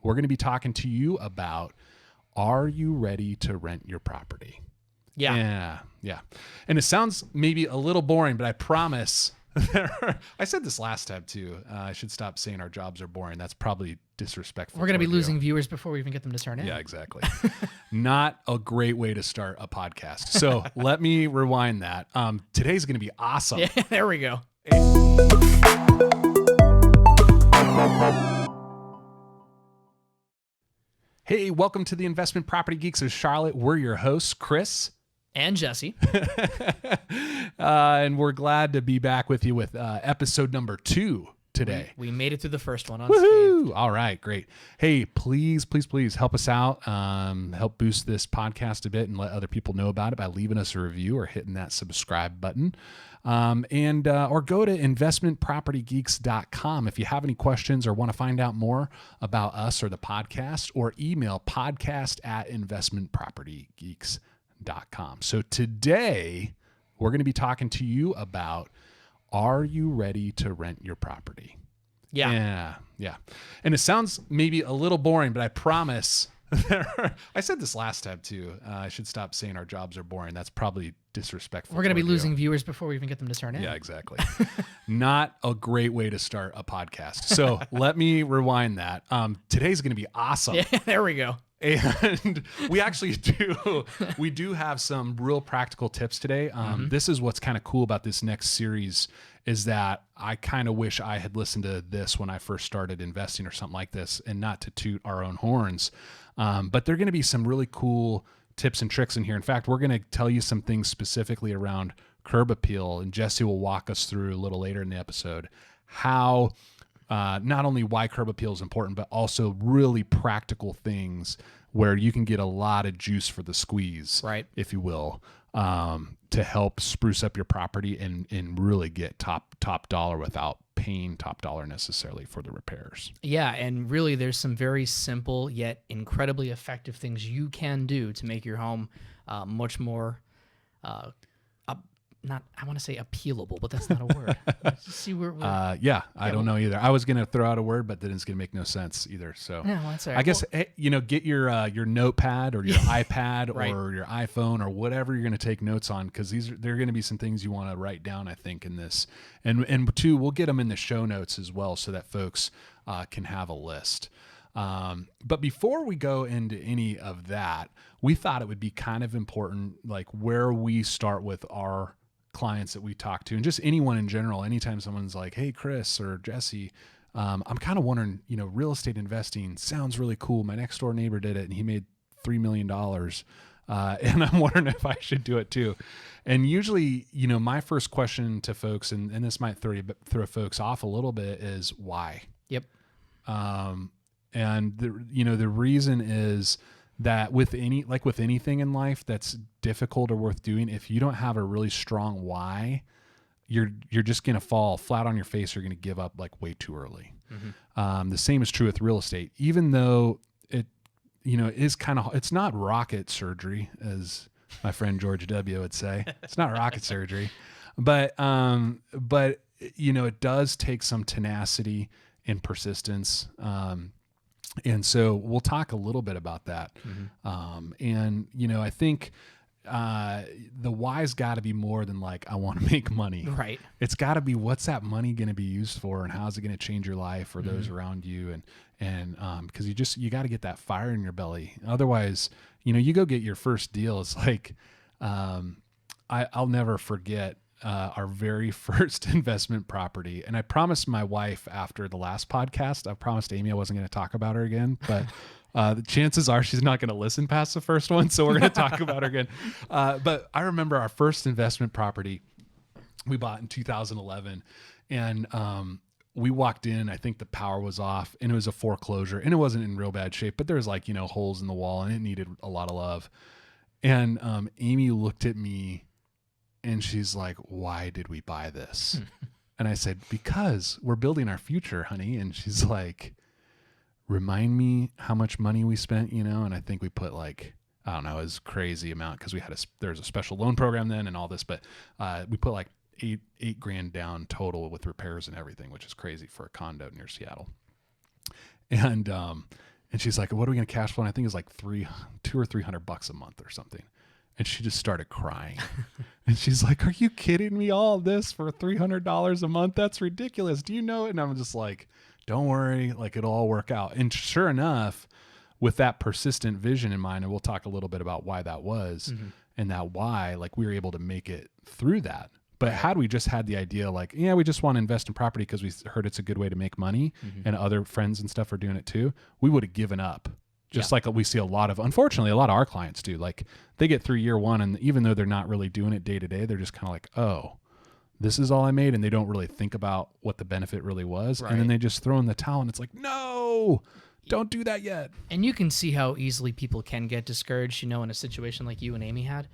we're going to be talking to you about, are you ready to rent your property? Yeah. And it sounds maybe a little boring, but I promise. I said this last time too. I should stop saying our jobs are boring. That's probably disrespectful. We're going to be losing viewers before we even get them to turn in. Yeah, exactly. Not a great way to start a podcast. So let me rewind that. Today's going to be awesome. Yeah, there we go. Hey, welcome to the Investment Property Geeks of Charlotte. We're your hosts, Chris and Jesse. And we're glad to be back with you with episode number 2 today. We made it through the first one. Woohoo! All right, great. Hey, please help us out. Help boost this podcast a bit and let other people know about it by leaving us a review or hitting that subscribe button. Or go to investmentpropertygeeks.com if you have any questions or want to find out more about us or the podcast, or email podcast@investmentpropertygeeks.com. So today we're going to be talking to you about, are you ready to rent your property? Yeah. And it sounds maybe a little boring, but I promise. I said this last time too. I should stop saying our jobs are boring. That's probably disrespectful. We're going to be losing viewers before we even get them to turn in. Yeah, exactly. Not a great way to start a podcast. So let me rewind that. Today's going to be awesome. Yeah, there we go. And we actually do have some real practical tips today. This is what's kind of cool about this next series, is that I kind of wish I had listened to this when I first started investing or something like this, and not to toot our own horns. But there are going to be some really cool tips and tricks in here. In fact, we're going to tell you some things specifically around curb appeal, and Jesse will walk us through a little later in the episode how not only why curb appeal is important, but also really practical things where you can get a lot of juice for the squeeze, right, if you will, to help spruce up your property and really get top dollar without paying top dollar necessarily for the repairs. Yeah, and really there's some very simple yet incredibly effective things you can do to make your home much more I want to say appealable, but that's not a word. See where I don't know either. I was going to throw out a word, but then it's going to make no sense either. So yeah, well, that's all right. I guess, get your notepad or your iPad right, or your iPhone or whatever you're going to take notes on, because there are going to be some things you want to write down, I think, in this. And two, we'll get them in the show notes as well so that folks can have a list. But before we go into any of that, we thought it would be kind of important, like where we start with our clients that we talk to, and just anyone in general. Anytime someone's like, hey, Chris or Jesse, I'm kind of wondering, real estate investing sounds really cool. My next door neighbor did it and he made $3 million. And I'm wondering if I should do it too. And usually, my first question to folks, and this might throw folks off a little bit, is why? Yep. And the reason is that with anything in life that's difficult or worth doing, if you don't have a really strong why, you're just going to fall flat on your face. You're going to give up like way too early. Mm-hmm. The same is true with real estate, even though it, is it's not rocket surgery, as my friend George W. would say. It's not rocket surgery, but it does take some tenacity and persistence. And so we'll talk a little bit about that. Mm-hmm. I think the why's got to be more than like, I want to make money. Right. It's got to be, what's that money going to be used for, and how's it going to change your life or those around you? And because you got to get that fire in your belly. Otherwise, you go get your first deal. It's like, I'll never forget our very first investment property. And I promised my wife after the last podcast, I promised Amy I wasn't going to talk about her again, but the chances are she's not going to listen past the first one. So we're going to talk about her again. But I remember our first investment property we bought in 2011, and we walked in, I think the power was off, and it was a foreclosure, and it wasn't in real bad shape, but there was like, holes in the wall, and it needed a lot of love. And Amy looked at me and she's like, why did we buy this? And I said, because we're building our future, honey. And she's like, remind me how much money we spent, and I think we put like, I don't know, it was a crazy amount because there was a special loan program then and all this, but we put like $8,000 down total with repairs and everything, which is crazy for a condo near Seattle. And And she's like, what are we going to cash flow? And I think it's like $200 or $300 a month or something. And she just started crying. And she's like, are you kidding me? All this for $300 a month? That's ridiculous. Do you know it? And I'm just like, don't worry, like it'll all work out. And sure enough, with that persistent vision in mind, and we'll talk a little bit about why that was and that why, like we were able to make it through that. But had we just had the idea like, yeah, we just want to invest in property because we heard it's a good way to make money and other friends and stuff are doing it too, we would have given up. Just like we see unfortunately, a lot of our clients do. Like they get through year one and even though they're not really doing it day to day, they're just kind of like, oh, this is all I made. And they don't really think about what the benefit really was. Right. And then they just throw in the towel and it's like, no, don't do that yet. And you can see how easily people can get discouraged, in a situation like you and Amy had.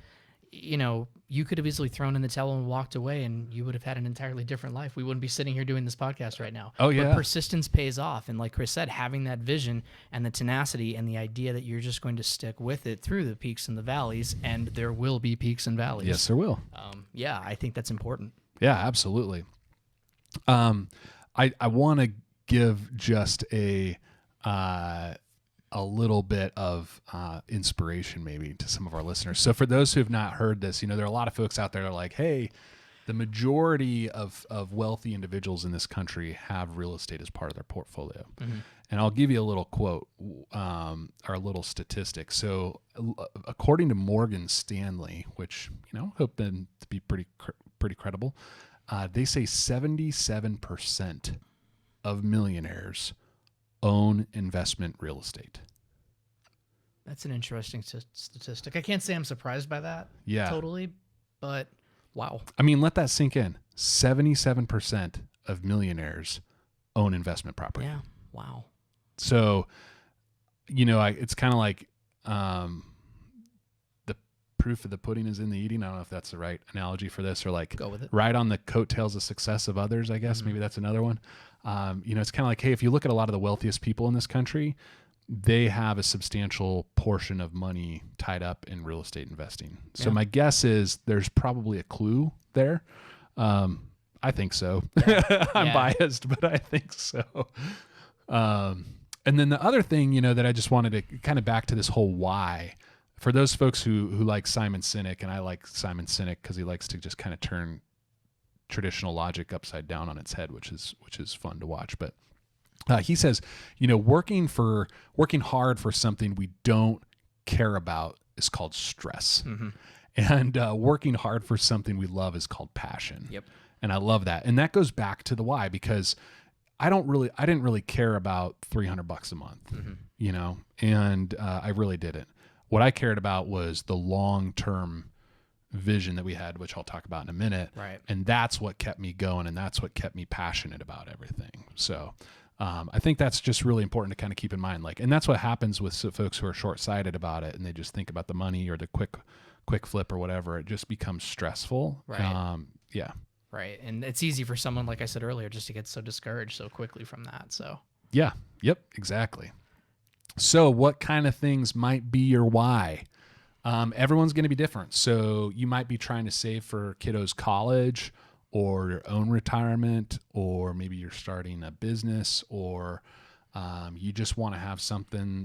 You could have easily thrown in the towel and walked away and you would have had an entirely different life. We wouldn't be sitting here doing this podcast right now. Oh, yeah. But persistence pays off. And like Chris said, having that vision and the tenacity and the idea that you're just going to stick with it through the peaks and the valleys, and there will be peaks and valleys. Yes, there will. I think that's important. Yeah, absolutely. I want to give just a little bit of inspiration maybe to some of our listeners. So for those who have not heard this, there are a lot of folks out there that are like, hey, the majority of wealthy individuals in this country have real estate as part of their portfolio. And I'll give you a little quote or a little statistic. So according to Morgan Stanley, which, hope them to be pretty credible, they say 77% of millionaires own investment real estate. That's an interesting statistic. I can't say I'm surprised by that. Yeah. Totally. But wow. I mean, let that sink in. 77% of millionaires own investment property. Yeah. Wow. So, it's kind of like the proof of the pudding is in the eating. I don't know if that's the right analogy for this, or like go with it. Ride on the coattails of success of others, I guess. Maybe that's another one. It's kind of like, hey, if you look at a lot of the wealthiest people in this country, they have a substantial portion of money tied up in real estate investing. So my guess is there's probably a clue there. I think so. Yeah. I'm biased, but I think so. And then the other thing, that I just wanted to kind of back to this whole why. For those folks who like Simon Sinek, and I like Simon Sinek because he likes to just kind of turn traditional logic upside down on its head, which is fun to watch. But he says, working hard for something we don't care about is called stress. And working hard for something we love is called passion. Yep. And I love that. And that goes back to the why, because I didn't really care about $300 a month, and I really didn't. What I cared about was the long-term vision that we had, which I'll talk about in a minute. Right. And that's what kept me going, and that's what kept me passionate about everything. So I think that's just really important to kind of keep in mind. And that's what happens with folks who are short-sighted about it, and they just think about the money or the quick flip or whatever. It just becomes stressful. Right. Yeah. Right. And it's easy for someone, like I said earlier, just to get so discouraged so quickly from that. So yeah. Yep. Exactly. So what kind of things might be your why? Everyone's going to be different. So you might be trying to save for kiddos' college or your own retirement, or maybe you're starting a business, or you just want to have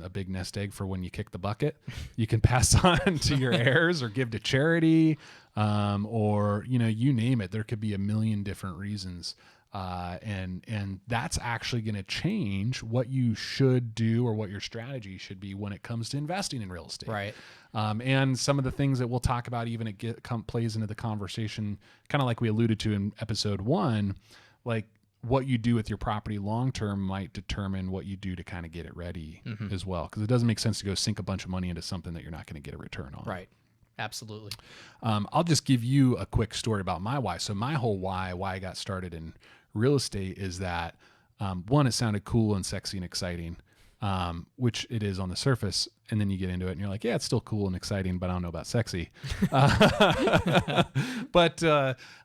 a big nest egg for when you kick the bucket. You can pass on to your heirs or give to charity, or, you name it. There could be a million different reasons. And that's actually going to change what you should do or what your strategy should be when it comes to investing in real estate. Right. And some of the things that we'll talk about, even plays into the conversation, kind of like we alluded to in episode 1, like what you do with your property long-term might determine what you do to kind of get it ready as well. Because it doesn't make sense to go sink a bunch of money into something that you're not going to get a return on. Right. Absolutely. I'll just give you a quick story about my why. So my whole why I got started in real estate is that, one, it sounded cool and sexy and exciting, which it is on the surface. And then you get into it and you're like, yeah, it's still cool and exciting, but I don't know about sexy. But,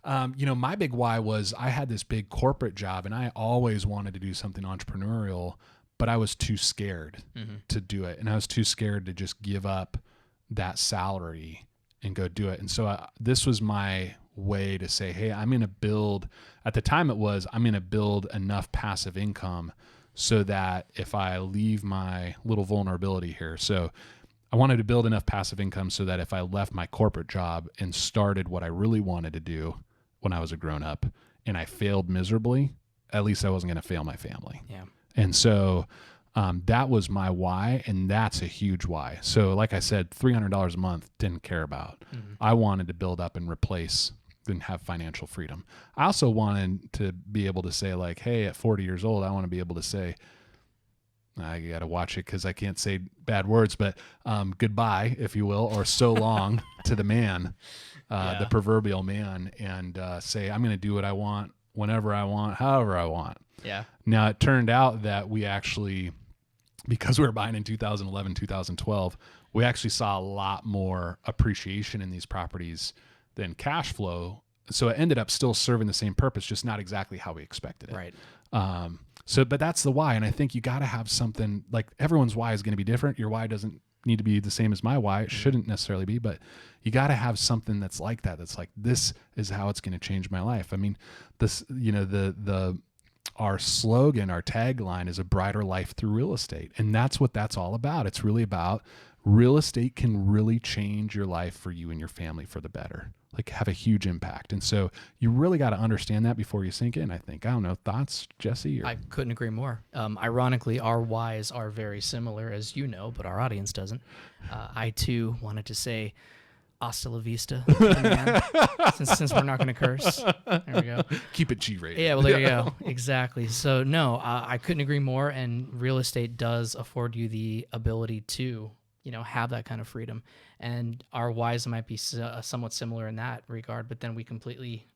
my big why was I had this big corporate job and I always wanted to do something entrepreneurial, but I was too scared to do it. And I was too scared to just give up that salary and go do it. And so this was my way to say, hey, I'm going to build enough passive income so that if I leave my little vulnerability here, so I wanted to build enough passive income so that if I left my corporate job and started what I really wanted to do when I was a grown up and I failed miserably, at least I wasn't going to fail my family. Yeah. And so that was my why, and that's a huge why. So like I said, $300 a month, didn't care about. I wanted to build up and replace and have financial freedom. I also wanted to be able to say like, hey, at 40 years old, I want to be able to say, I got to watch it because I can't say bad words, but goodbye, if you will, or so long to the man, the proverbial man, and say, I'm going to do what I want, whenever I want, however I want. Yeah. Now, it turned out that we actually, because we were buying in 2011, 2012, we actually saw a lot more appreciation in these properties than cash flow. So it ended up still serving the same purpose, just not exactly how we expected it. Right. But that's the why. And I think you got to have something, like everyone's why is going to be different. Your why doesn't need to be the same as my why. It shouldn't necessarily be, but you got to have something that's like that. That's like, this is how it's going to change my life. I mean, this, our slogan, our tagline is a brighter life through real estate. And that's what that's all about. It's really about real estate can really change your life for you and your family for the better, like have a huge impact. And so you really got to understand that before you sink in, I think. I don't know. Thoughts, Jesse? Or? I couldn't agree more. Ironically, our whys are very similar, as you know, but our audience doesn't. I, too, wanted to say hasta la vista, man, since we're not going to curse. There we go. Keep it G-rated. Yeah, well, there you go. Exactly. So, no, I couldn't agree more, and real estate does afford you the ability to have that kind of freedom. And our whys might be somewhat similar in that regard, but then we completely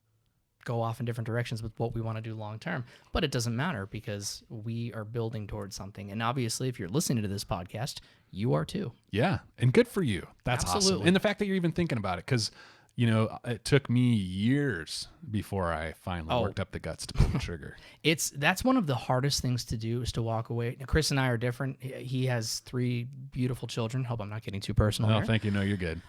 go off in different directions with what we want to do long term. But it doesn't matter because we are building towards something. And obviously, if you're listening to this podcast, you are too. Yeah, and good for you. That's Absolutely. awesome. And the fact that you're even thinking about it, because it took me years before I finally worked up the guts to pull the trigger. That's one of the hardest things to do, is to walk away. Now, Chris and I are different. He has 3 beautiful children. Hope I'm not getting too personal. No, here. thank you. No, you're good.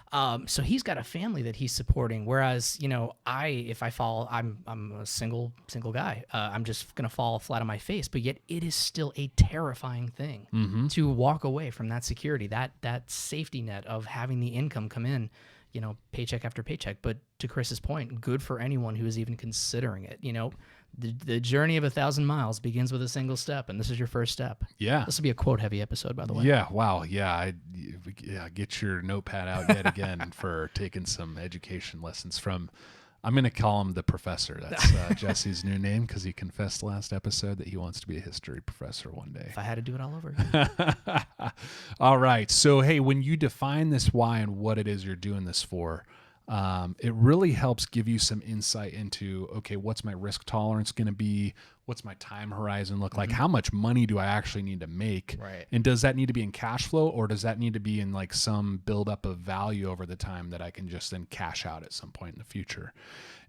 So he's got a family that he's supporting. Whereas, if I fall, I'm a single guy. I'm just gonna fall flat on my face. But yet, it is still a terrifying thing to walk away from that security, that safety net of having the income come in, paycheck after paycheck. But to Chris's point, good for anyone who is even considering it. The journey of 1,000 miles begins with a single step, and this is your first step. Yeah. This will be a quote-heavy episode, by the way. Yeah. Wow. Yeah. Get your notepad out yet again for taking some education lessons from. I'm going to call him the professor. That's Jesse's new name, because he confessed last episode that he wants to be a history professor one day. If I had to do it all over again. All right. So, hey, when you define this why and what it is you're doing this for, it really helps give you some insight into, okay, what's my risk tolerance going to be? What's my time horizon look like? How much money do I actually need to make? Right. And does that need to be in cash flow, or does that need to be in like some buildup of value over the time that I can just then cash out at some point in the future?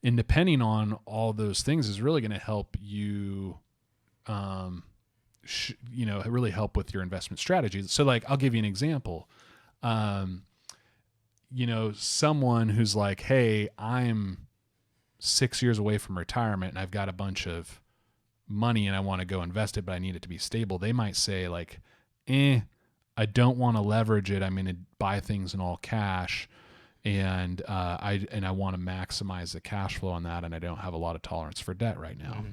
And depending on all those things is really going to help you, really help with your investment strategies. So like, I'll give you an example. Someone who's like, hey, I'm 6 years away from retirement and I've got a bunch of money and I want to go invest it, but I need it to be stable. They might say like, I don't want to leverage it. I'm going to buy things in all cash, and I want to maximize the cash flow on that, and I don't have a lot of tolerance for debt right now.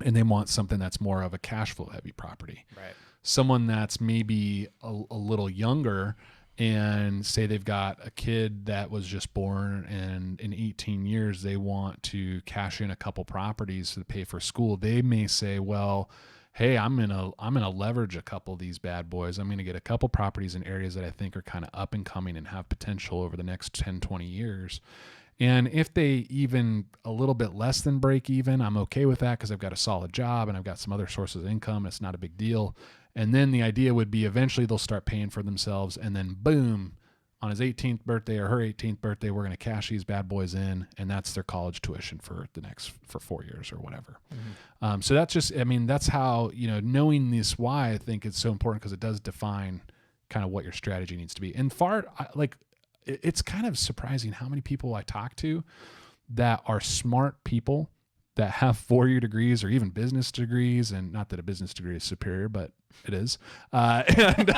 And they want something that's more of a cash flow heavy property. Right. Someone that's maybe a little younger, and say they've got a kid that was just born, and in 18 years they want to cash in a couple properties to pay for school. They may say, well, hey, I'm gonna leverage a couple of these bad boys. I'm gonna get a couple properties in areas that I think are kind of up and coming and have potential over the next 10, 20 years. And if they even a little bit less than break even, I'm okay with that, because I've got a solid job and I've got some other sources of income. It's not a big deal. And then the idea would be eventually they'll start paying for themselves, and then boom, on his 18th birthday or her 18th birthday, we're going to cash these bad boys in, and that's their college tuition for 4 years or whatever. So that's just, that's how, knowing this why, I think it's so important, because it does define kind of what your strategy needs to be. And it's kind of surprising how many people I talk to that are smart people that have 4-year degrees or even business degrees, and not that a business degree is superior, but it is. And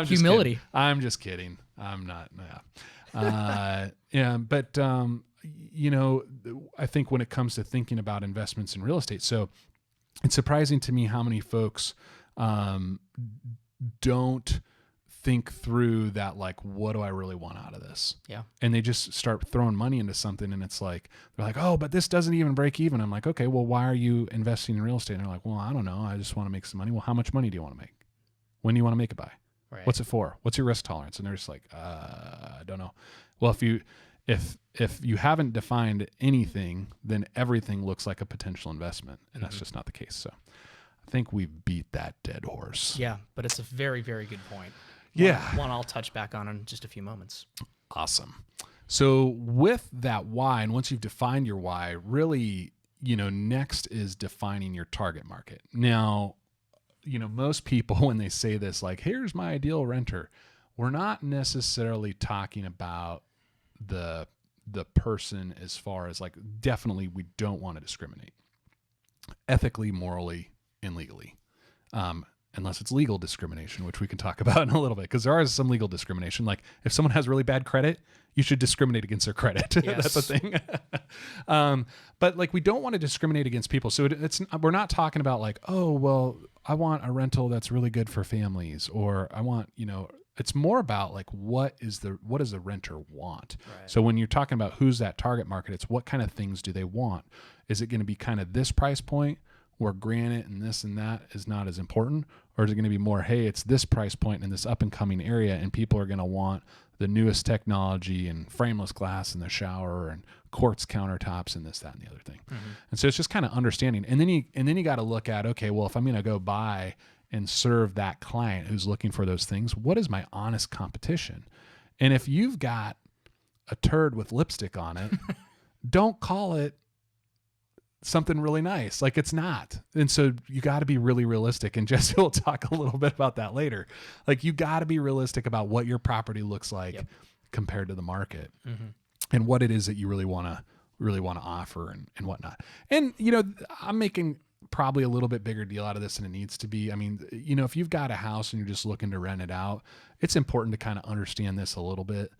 Humility. I'm just kidding. I'm not. Yeah. But I think when it comes to thinking about investments in real estate, so it's surprising to me how many folks don't think through that, like, what do I really want out of this? Yeah. And they just start throwing money into something, and it's like, they're like, oh, but this doesn't even break even. I'm like, okay, well, why are you investing in real estate? And they're like, well, I don't know. I just want to make some money. Well, how much money do you want to make? When do you want to make it by? Right. What's it for? What's your risk tolerance? And they're just like, I don't know. Well, if you haven't defined anything, then everything looks like a potential investment, and that's just not the case. So I think we've beat that dead horse. Yeah, but it's a very, very good point. Yeah. One I'll touch back on in just a few moments. Awesome. So with that why, and once you've defined your why, really, next is defining your target market. Now, most people, when they say this, like, here's my ideal renter, we're not necessarily talking about the person as far as, like, definitely we don't want to discriminate ethically, morally, and legally. Unless it's legal discrimination, which we can talk about in a little bit, because there is some legal discrimination. Like, if someone has really bad credit, you should discriminate against their credit. Yes. That's a thing. But like, we don't want to discriminate against people. So we're not talking about like, oh, well, I want a rental that's really good for families, or I want, it's more about like, what does the renter want? Right. So when you're talking about who's that target market, it's what kind of things do they want? Is it going to be kind of this price point where granite and this and that is not as important? Or is it going to be more, hey, it's this price point in this up and coming area, and people are going to want the newest technology and frameless glass in the shower and quartz countertops and this, that, and the other thing. Mm-hmm. And so it's just kind of understanding. And then you got to look at, okay, well, if I'm going to go buy and serve that client who's looking for those things, what is my honest competition? And if you've got a turd with lipstick on it, don't call it something really nice. Like, it's not. And so you got to be really realistic. And Jesse will talk a little bit about that later. Like, you got to be realistic about what your property looks like compared to the market, and what it is that you really want to offer and whatnot. And, I'm making probably a little bit bigger deal out of this than it needs to be. I mean, if you've got a house and you're just looking to rent it out, it's important to kind of understand this a little bit.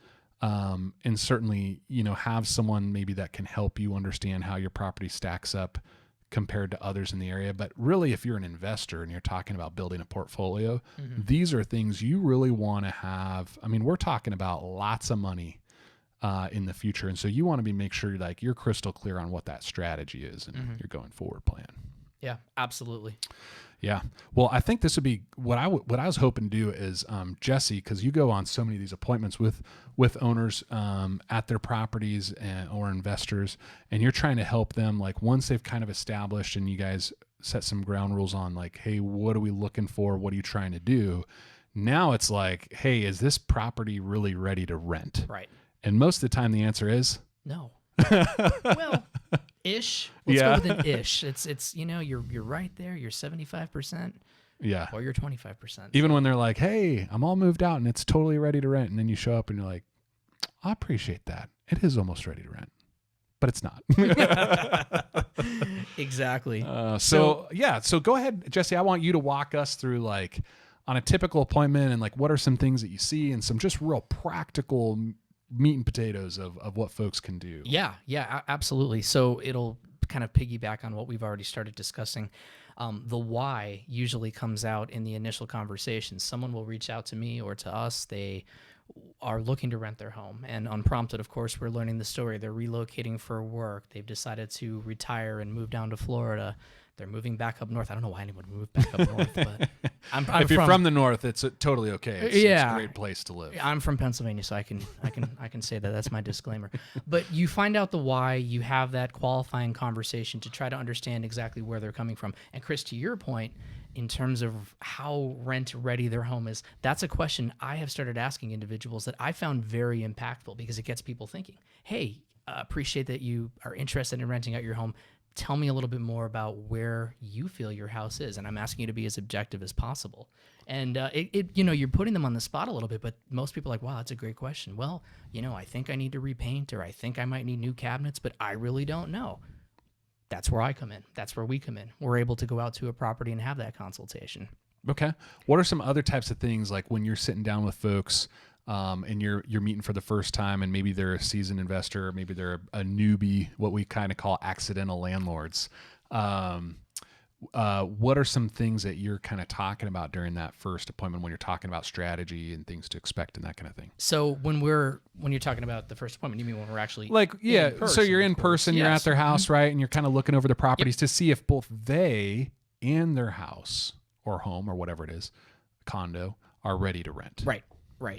And certainly, have someone maybe that can help you understand how your property stacks up compared to others in the area. But really, if you're an investor and you're talking about building a portfolio, these are things you really want to have. I mean, we're talking about lots of money in the future. And so you want to make sure you're crystal clear on what that strategy is and your going forward plan. Yeah, absolutely. Yeah. Well, I think this would be what I was hoping to do is, Jesse, because you go on so many of these appointments with owners at their properties or investors, and you're trying to help them, like, once they've kind of established and you guys set some ground rules on, like, hey, what are we looking for? What are you trying to do? Now it's like, hey, is this property really ready to rent? Right. And most of the time the answer is no. Well, ish. Let's go with an ish. It's you're right there. You're 75%. Yeah. Or you're 25%. Even when they're like, hey, I'm all moved out and it's totally ready to rent. And then you show up and you're like, I appreciate that. It is almost ready to rent, but it's not. Exactly. So go ahead, Jesse. I want you to walk us through, like, on a typical appointment, and like, what are some things that you see and some just real practical meat and potatoes of what folks can do. Yeah, absolutely. So it'll kind of piggyback on what we've already started discussing. The why usually comes out in the initial conversation. Someone will reach out to me or to us. They are looking to rent their home, and unprompted, of course, we're learning the story. They're relocating for work. They've decided to retire and move down to Florida. They're moving back up north. I don't know why anyone would move back up north, but if you're from the north, it's totally okay. It's a great place to live. I'm from Pennsylvania, so I can say that. That's my disclaimer. But you find out the why. You have that qualifying conversation to try to understand exactly where they're coming from. And Chris, to your point, in terms of how rent ready their home is, that's a question I have started asking individuals that I found very impactful, because it gets people thinking, hey, appreciate that you are interested in renting out your home. tell me a little bit more about where you feel your house is. And I'm asking you to be as objective as possible. And you're putting them on the spot a little bit, but most people are like, wow, that's a great question. Well, I think I need to repaint, or I think I might need new cabinets, but I really don't know. That's where I come in. That's where we come in. We're able to go out to a property and have that consultation. Okay. What are some other types of things, like when you're sitting down with folks and you're meeting for the first time, and maybe they're a seasoned investor, or maybe they're a newbie, what we kind of call accidental landlords? What are some things that you're kind of talking about during that first appointment when you're talking about strategy and things to expect and that kind of thing? So when you're talking about the first appointment, you mean when we're actually in person, so you're in person, you're at their house, right? And you're kind of looking over the properties to see if both they and their house or home or whatever it is, condo, are ready to rent. Right.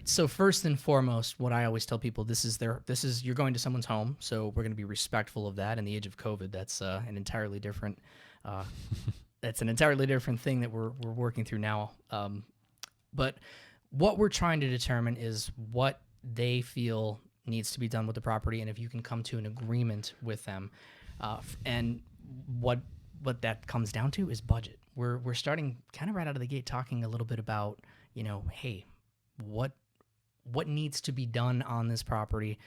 So first and foremost, what I always tell people, you're going to someone's home, so we're going to be respectful of that. In the age of COVID, that's an entirely different thing that we're working through now. But what we're trying to determine is what they feel needs to be done with the property, and if you can come to an agreement with them. And what that comes down to is budget. We're starting kind of right out of the gate talking a little bit about, hey, what needs to be done on this property?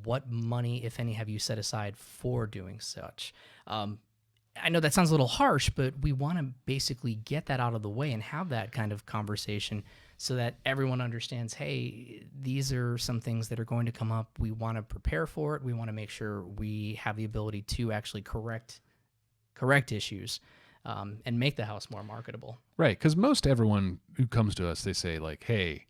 What money, if any, have you set aside for doing such? I know that sounds a little harsh, but we want to basically get that out of the way and have that kind of conversation so that everyone understands, hey, these are some things that are going to come up. We want to prepare for it. We want to make sure we have the ability to actually correct issues and make the house more marketable. Right, because most everyone who comes to us, they say like, hey,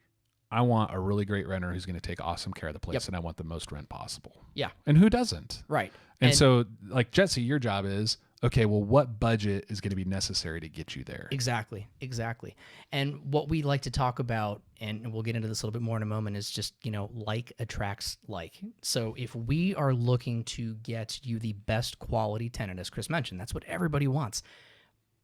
I want a really great renter who's going to take awesome care of the place, and I want the most rent possible. Yeah. And who doesn't? Right. And so, like, Jesse, your job is, okay, well, what budget is going to be necessary to get you there? Exactly. And what we like to talk about, and we'll get into this a little bit more in a moment, is just, like attracts like. So if we are looking to get you the best quality tenant, as Chris mentioned, that's what everybody wants.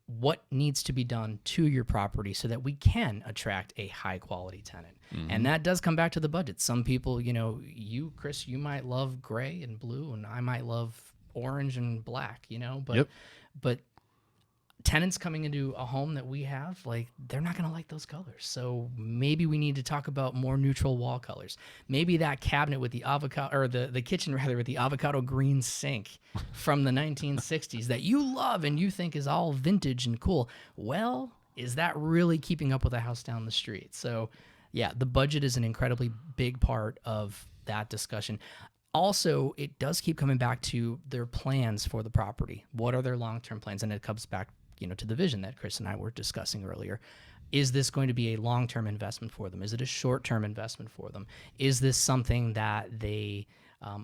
What needs to be done to your property so that we can attract a high quality tenant? Mm-hmm. And that does come back to the budget. Some people, you, Chris, you might love gray and blue, and I might love orange and black, but tenants coming into a home that we have, like, they're not going to like those colors. So maybe we need to talk about more neutral wall colors. Maybe that cabinet with the avocado, or the kitchen rather, with the avocado green sink from the 1960s that you love and you think is all vintage and cool. Well, is that really keeping up with the house down the street? So yeah, the budget is an incredibly big part of that discussion. Also, it does keep coming back to their plans for the property. What are their long-term plans? And it comes back, to the vision that Chris and I were discussing earlier. Is this going to be a long-term investment for them? Is it a short-term investment for them? Is this something that they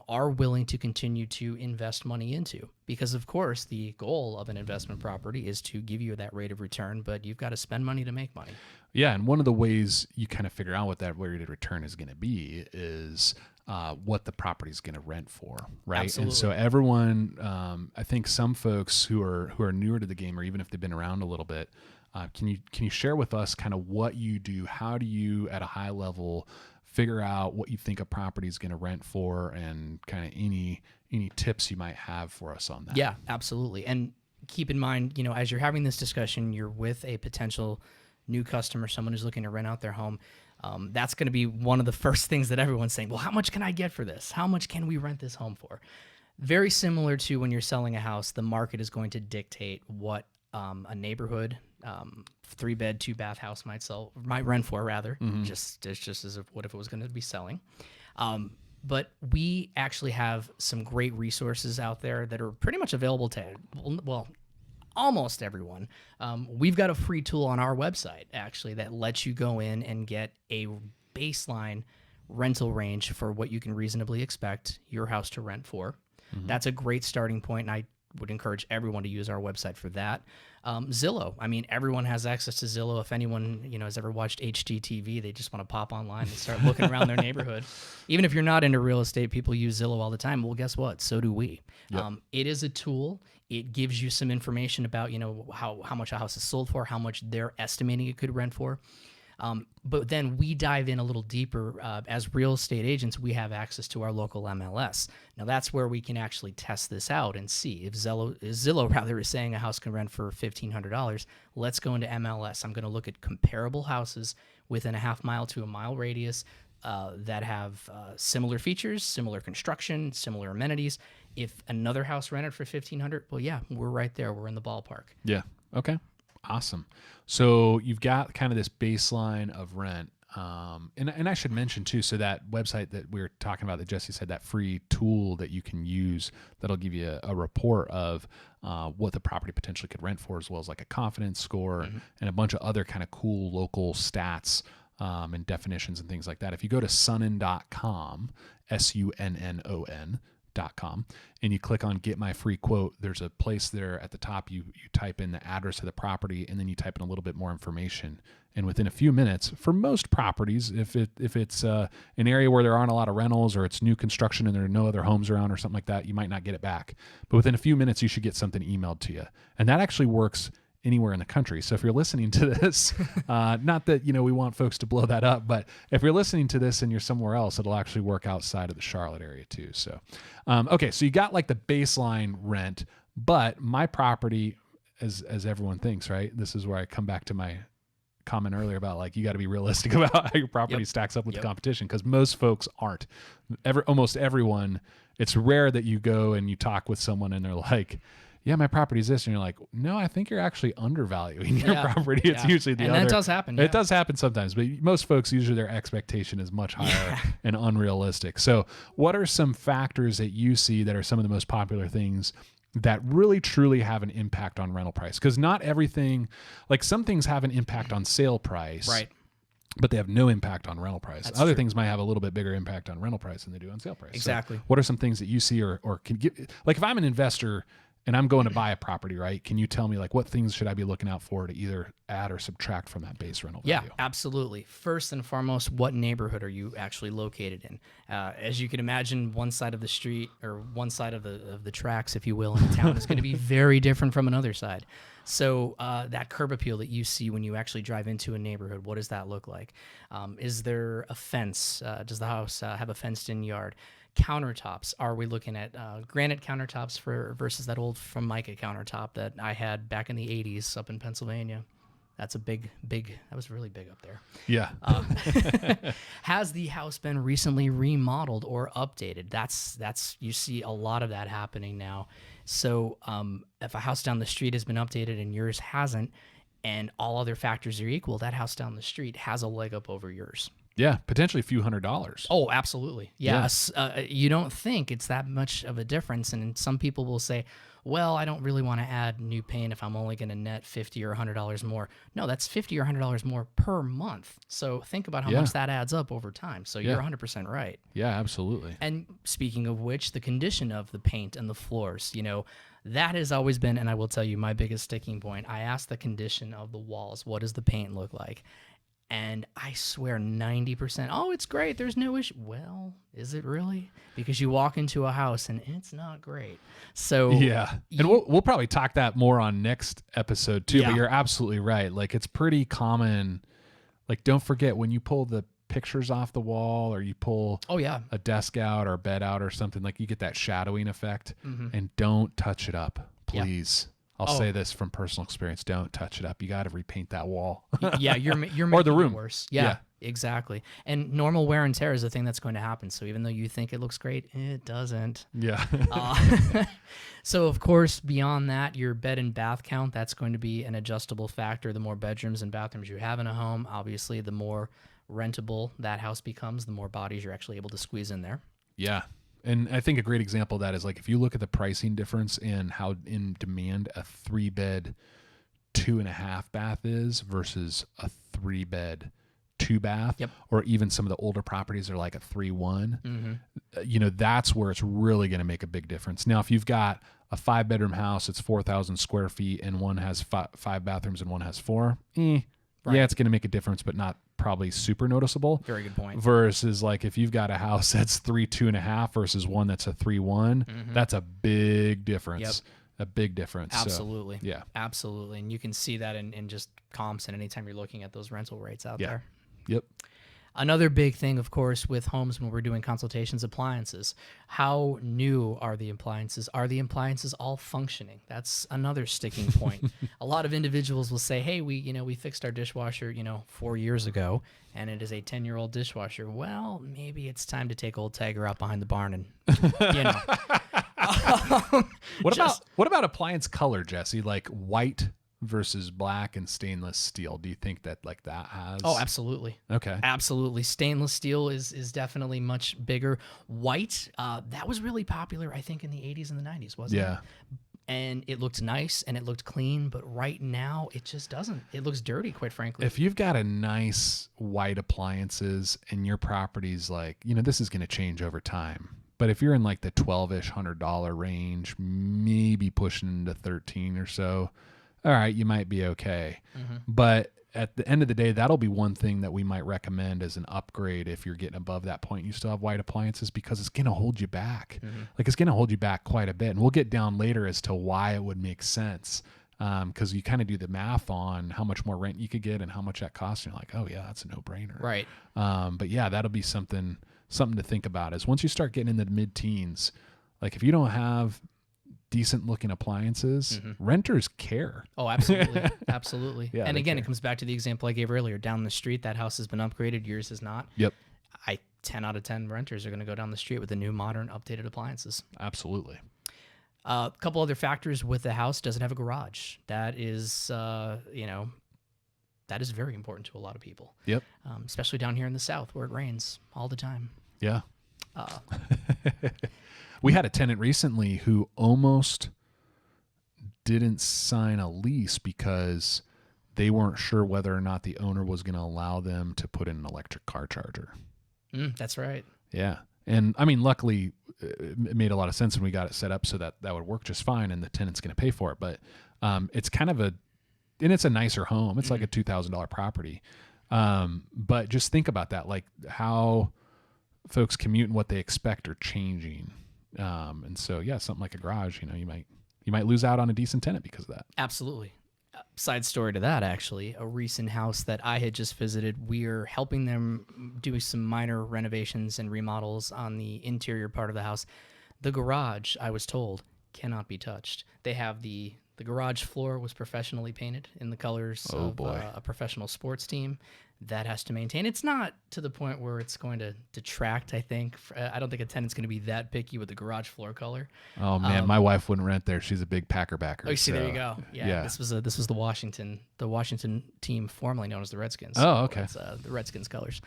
are willing to continue to invest money into? Because, of course, the goal of an investment property is to give you that rate of return, but you've got to spend money to make money. Yeah, and one of the ways you kind of figure out what that rate of return is going to be is what the property is going to rent for, right? Absolutely. And so everyone, I think some folks who are newer to the game, or even if they've been around a little bit, can you share with us kind of what you do? How do you, at a high level, figure out what you think a property is going to rent for, and kind of any tips you might have for us on that? Yeah, absolutely. And keep in mind, as you're having this discussion, you're with a potential new customer, someone who's looking to rent out their home. That's going to be one of the first things that everyone's saying. Well, how much can I get for this? How much can we rent this home for? Very similar to when you're selling a house, the market is going to dictate what a neighborhood 3-bed, 2-bath house might rent for, rather. Mm-hmm. Just as if what if it was going to be selling. But we actually have some great resources out there that are pretty much available to, well, almost everyone. We've got a free tool on our website, actually, that lets you go in and get a baseline rental range for what you can reasonably expect your house to rent for. Mm-hmm. That's a great starting point, and I would encourage everyone to use our website for that. Zillow. I mean, everyone has access to Zillow. If anyone, has ever watched HGTV, they just want to pop online and start looking around their neighborhood. Even if you're not into real estate, people use Zillow all the time. Well, guess what? So do we. Yep. It is a tool. It gives you some information about, how much a house is sold for, how much they're estimating it could rent for. But then we dive in a little deeper. As real estate agents, we have access to our local MLS. Now that's where we can actually test this out and see if Zillow rather is saying a house can rent for $1,500. Let's go into MLS. I'm going to look at comparable houses within a half-mile to a mile radius that have similar features, similar construction, similar amenities. If another house rented for $1,500, well, yeah, we're right there. We're in the ballpark. Yeah. Okay. Awesome. So you've got kind of this baseline of rent. And I should mention too, so that website that we were talking about that Jesse said, that free tool that you can use that'll give you a report of what the property potentially could rent for, as well as like a confidence score and a bunch of other kind of cool local stats and definitions and things like that. If you go to sunnon.com, SUNNON.com, and you click on Get My Free Quote, there's a place there at the top. You type in the address of the property, and then you type in a little bit more information. And within a few minutes, for most properties, if it's an area where there aren't a lot of rentals or it's new construction and there are no other homes around or something like that, you might not get it back. But within a few minutes, you should get something emailed to you. And that actually works anywhere in the country. So if you're listening to this, not that, we want folks to blow that up, but if you're listening to this and you're somewhere else, it'll actually work outside of the Charlotte area too. So, okay. So you got like the baseline rent, but my property, as everyone thinks, right? This is where I come back to my comment earlier about like, you got to be realistic about how your property stacks up with the competition. Cause most folks aren't. Almost everyone, it's rare that you go and you talk with someone and they're like, yeah, my property's this. And you're like, no, I think you're actually undervaluing your property. It's usually the other. And that does happen. It does happen sometimes, but most folks, usually their expectation is much higher and unrealistic. So what are some factors that you see that are some of the most popular things that really truly have an impact on rental price? Because not everything, like some things have an impact on sale price. Right. But they have no impact on rental price. That's Other true. things might have a little bit bigger impact on rental price than they do on sale price. Exactly. So what are some things that you see or can give, like if I'm an investor and I'm going to buy a property, right? Can you tell me like what things should I be looking out for to either add or subtract from that base rental value? Yeah, absolutely. First and foremost, what neighborhood are you actually located in? As you can imagine, one side of the street or one side of the tracks, if you will, in a town is going to be very different from another side. So that curb appeal that you see when you actually drive into a neighborhood, what does that look like? Is there a fence? Does the house have a fenced-in yard? Countertops, are we looking at granite countertops versus that old Formica countertop that I had back in the 80s up in Pennsylvania? That's a big, that was really big up there. Yeah. Has the house been recently remodeled or updated? That's you see a lot of that happening now. So if a house down the street has been updated and yours hasn't, and all other factors are equal, that house down the street has a leg up over yours. Yeah, potentially a few $100s. Oh, absolutely. Yes. You don't think it's that much of a difference. And some people will say, well, I don't really want to add new paint if I'm only going to net $50 or $100 more. No, that's $50 or $100 more per month. So think about how much that adds up over time. So you're 100% right. Yeah, absolutely. And speaking of which, the condition of the paint and the floors, that has always been, and I will tell you, my biggest sticking point. I asked the condition of the walls. What does the paint look like? And I swear 90%, oh, it's great. There's no issue. Well, is it really? Because you walk into a house and it's not great. So yeah. And we'll probably talk that more on next episode too, but you're absolutely right. Like it's pretty common. Like don't forget when you pull the pictures off the wall or you pull a desk out or a bed out or something, like you get that shadowing effect and don't touch it up, please. I'll say this from personal experience. Don't touch it up. You got to repaint that wall. You're making or the room. it worse. Yeah, exactly. And normal wear and tear is a thing that's going to happen. So even though you think it looks great, it doesn't. Yeah. So of course, beyond that, your bed and bath count, that's going to be an adjustable factor. The more bedrooms and bathrooms you have in a home, obviously, the more rentable that house becomes, the more bodies you're actually able to squeeze in there. Yeah. And I think a great example of that is like if you look at the pricing difference in how in demand a 3-bed 2.5 bath is versus a 3-bed 2-bath, or even some of the older properties are like a 3-1. That's where it's really going to make a big difference. Now, if you've got a 5-bedroom house, it's 4,000 square feet, and one has 5 bathrooms and one has 4. Yeah, it's going to make a difference, but not probably super noticeable. Very good point. Versus like if you've got a house that's 3 2.5 versus one that's a 3 1, that's a big difference. a big difference. Absolutely. So, yeah. Absolutely. And you can see that in just comps and anytime you're looking at those rental rates out there. Yep. Another big thing, of course, with homes when we're doing consultations, appliances. How new are the appliances? Are the appliances all functioning? That's another sticking point. A lot of individuals will say, hey, we fixed our dishwasher, 4 years ago, and it is a 10-year-old dishwasher. Well, maybe it's time to take old Tiger out behind the barn and, What about appliance color, Jesse? Like white versus black and stainless steel. Do you think that that has? Oh, absolutely. Okay. Absolutely. Stainless steel is definitely much bigger. White, that was really popular, I think, in the 80s and the 90s, wasn't it? Yeah. And it looked nice and it looked clean, but right now it just doesn't. It looks dirty, quite frankly. If you've got a nice white appliances and your property's this is going to change over time. But if you're in the 12-ish $100 range, maybe pushing into 13 or so, all right, you might be okay. Mm-hmm. But at the end of the day, that'll be one thing that we might recommend as an upgrade if you're getting above that point. You still have white appliances because it's going to hold you back. Mm-hmm. It's going to hold you back quite a bit. And we'll get down later as to why it would make sense because you kind of do the math on how much more rent you could get and how much that costs. And you're like, oh, yeah, that's a no-brainer. Right. But, yeah, that'll be something to think about is once you start getting into the mid-teens, if you don't have decent looking appliances, renters care. Oh, absolutely. Absolutely. Yeah, and again, care. It comes back to the example I gave earlier. Down the street, that house has been upgraded. Yours has not. Yep. 10 out of 10 renters are going to go down the street with the new modern updated appliances. Absolutely. A couple other factors with the house: doesn't have a garage. That is, that is very important to a lot of people. Yep. Especially down here in the South where it rains all the time. Yeah. We had a tenant recently who almost didn't sign a lease because they weren't sure whether or not the owner was going to allow them to put in an electric car charger. That's right. Yeah. And I mean, luckily it made a lot of sense when we got it set up so that would work just fine and the tenant's going to pay for it. But it's kind of and it's a nicer home. It's like a $2,000 property. But just think about that, how folks commute and what they expect are changing. And so, yeah, something like a garage, you might lose out on a decent tenant because of that. Absolutely. Side story to that, actually, a recent house that I had just visited, we're helping them do some minor renovations and remodels on the interior part of the house. The garage, I was told, cannot be touched. They have the garage floor was professionally painted in the colors of a professional sports team. That has to maintain. It's not to the point where it's going to detract, I think. I don't think a tenant's going to be that picky with the garage floor color. Oh, man, my wife wouldn't rent there. She's a big Packer backer. Oh, see, there you go. Yeah. This was the Washington team formerly known as the Redskins. Oh, okay. It's the Redskins colors.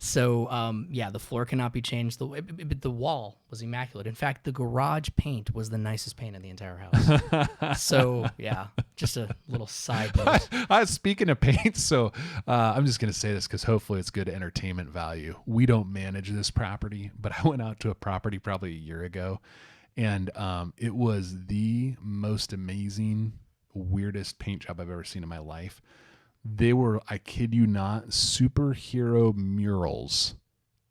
So, the floor cannot be changed. The wall was immaculate. In fact, the garage paint was the nicest paint in the entire house. So, yeah, just a little side note. Speaking of paint, so I'm just going to say this because hopefully it's good entertainment value. We don't manage this property, but I went out to a property probably a year ago, and it was the most amazing, weirdest paint job I've ever seen in my life. They were, I kid you not, superhero murals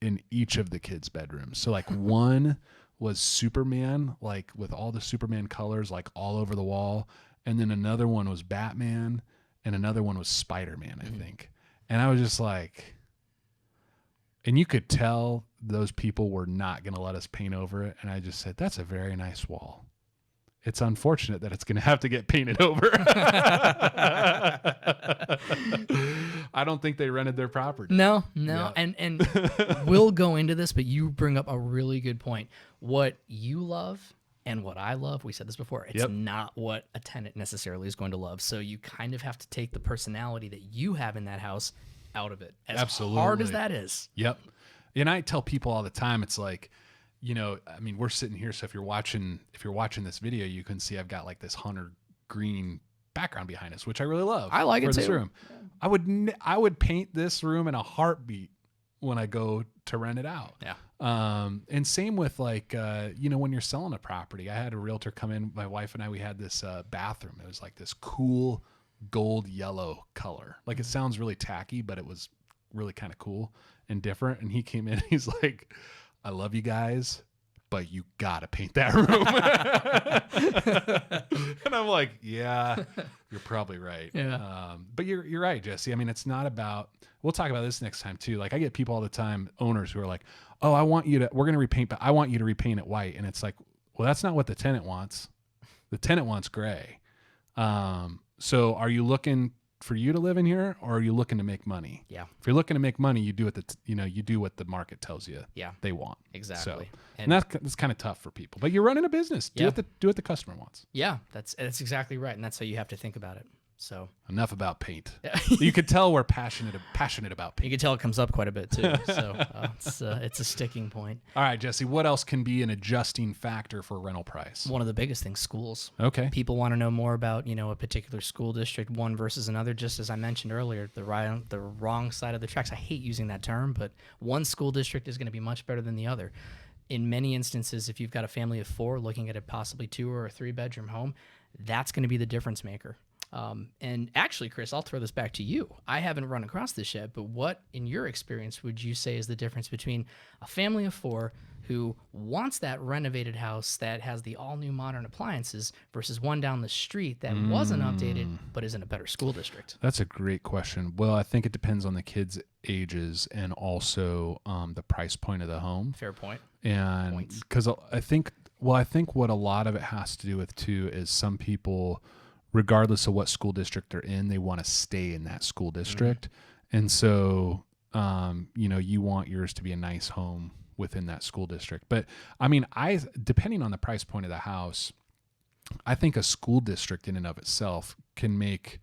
in each of the kids' bedrooms. So one was Superman, with all the Superman colors, all over the wall. And then another one was Batman and another one was Spider-Man, I think. And I was just and you could tell those people were not going to let us paint over it. And I just said, that's a very nice wall. It's unfortunate that it's going to have to get painted over. I don't think they rented their property. No. Yeah. And we'll go into this, but you bring up a really good point. What you love and what I love, we said this before, it's not what a tenant necessarily is going to love. So you kind of have to take the personality that you have in that house out of it. As Absolutely. hard as that is. Yep. And I tell people all the time, it's we're sitting here, so if you're watching this video, you can see I've got this hunter green background behind us, which I really love. I like it this too. Room. I would paint this room in a heartbeat when I go to rent it out. Yeah. And same with when you're selling a property. I had a realtor come in, my wife and I, we had this bathroom. It was this cool gold yellow color. It sounds really tacky, but it was really kind of cool and different. And he came in, he's like, I love you guys, but you gotta paint that room. And I'm like, yeah, you're probably right. Yeah. But you're right, Jesse. I mean, it's not about, we'll talk about this next time too. Like I get people all the time, owners who are like, oh, we're going to repaint, but I want you to repaint it white. And it's like, well, that's not what the tenant wants. The tenant wants gray. So are you looking for you to live in here, or are you looking to make money? Yeah. If you're looking to make money, you do what you do what the market tells you they want. Exactly. So, and that's kind of tough for people, but you're running a business. Do what the customer wants. Yeah, that's exactly right. And that's how you have to think about it. So enough about paint. You could tell we're passionate about paint. You can tell it comes up quite a bit too. So it's a sticking point. All right, Jesse, what else can be an adjusting factor for rental price? One of the biggest things, schools. Okay. People want to know more about, a particular school district, one versus another. Just as I mentioned earlier, the wrong side of the tracks. I hate using that term, but one school district is going to be much better than the other. In many instances, if you've got a family of 4 looking at a possibly 2 or a 3-bedroom home, that's going to be the difference maker. And actually, Chris, I'll throw this back to you. I haven't run across this yet, but what, in your experience, would you say is the difference between a family of 4 who wants that renovated house that has the all-new modern appliances versus one down the street that wasn't updated but is in a better school district? That's a great question. Well, I think it depends on the kids' ages and also the price point of the home. Fair point. And because I think what a lot of it has to do with too is some people, regardless of what school district they're in, they want to stay in that school district. And so, you want yours to be a nice home within that school district. But I mean, depending on the price point of the house, I think a school district in and of itself can make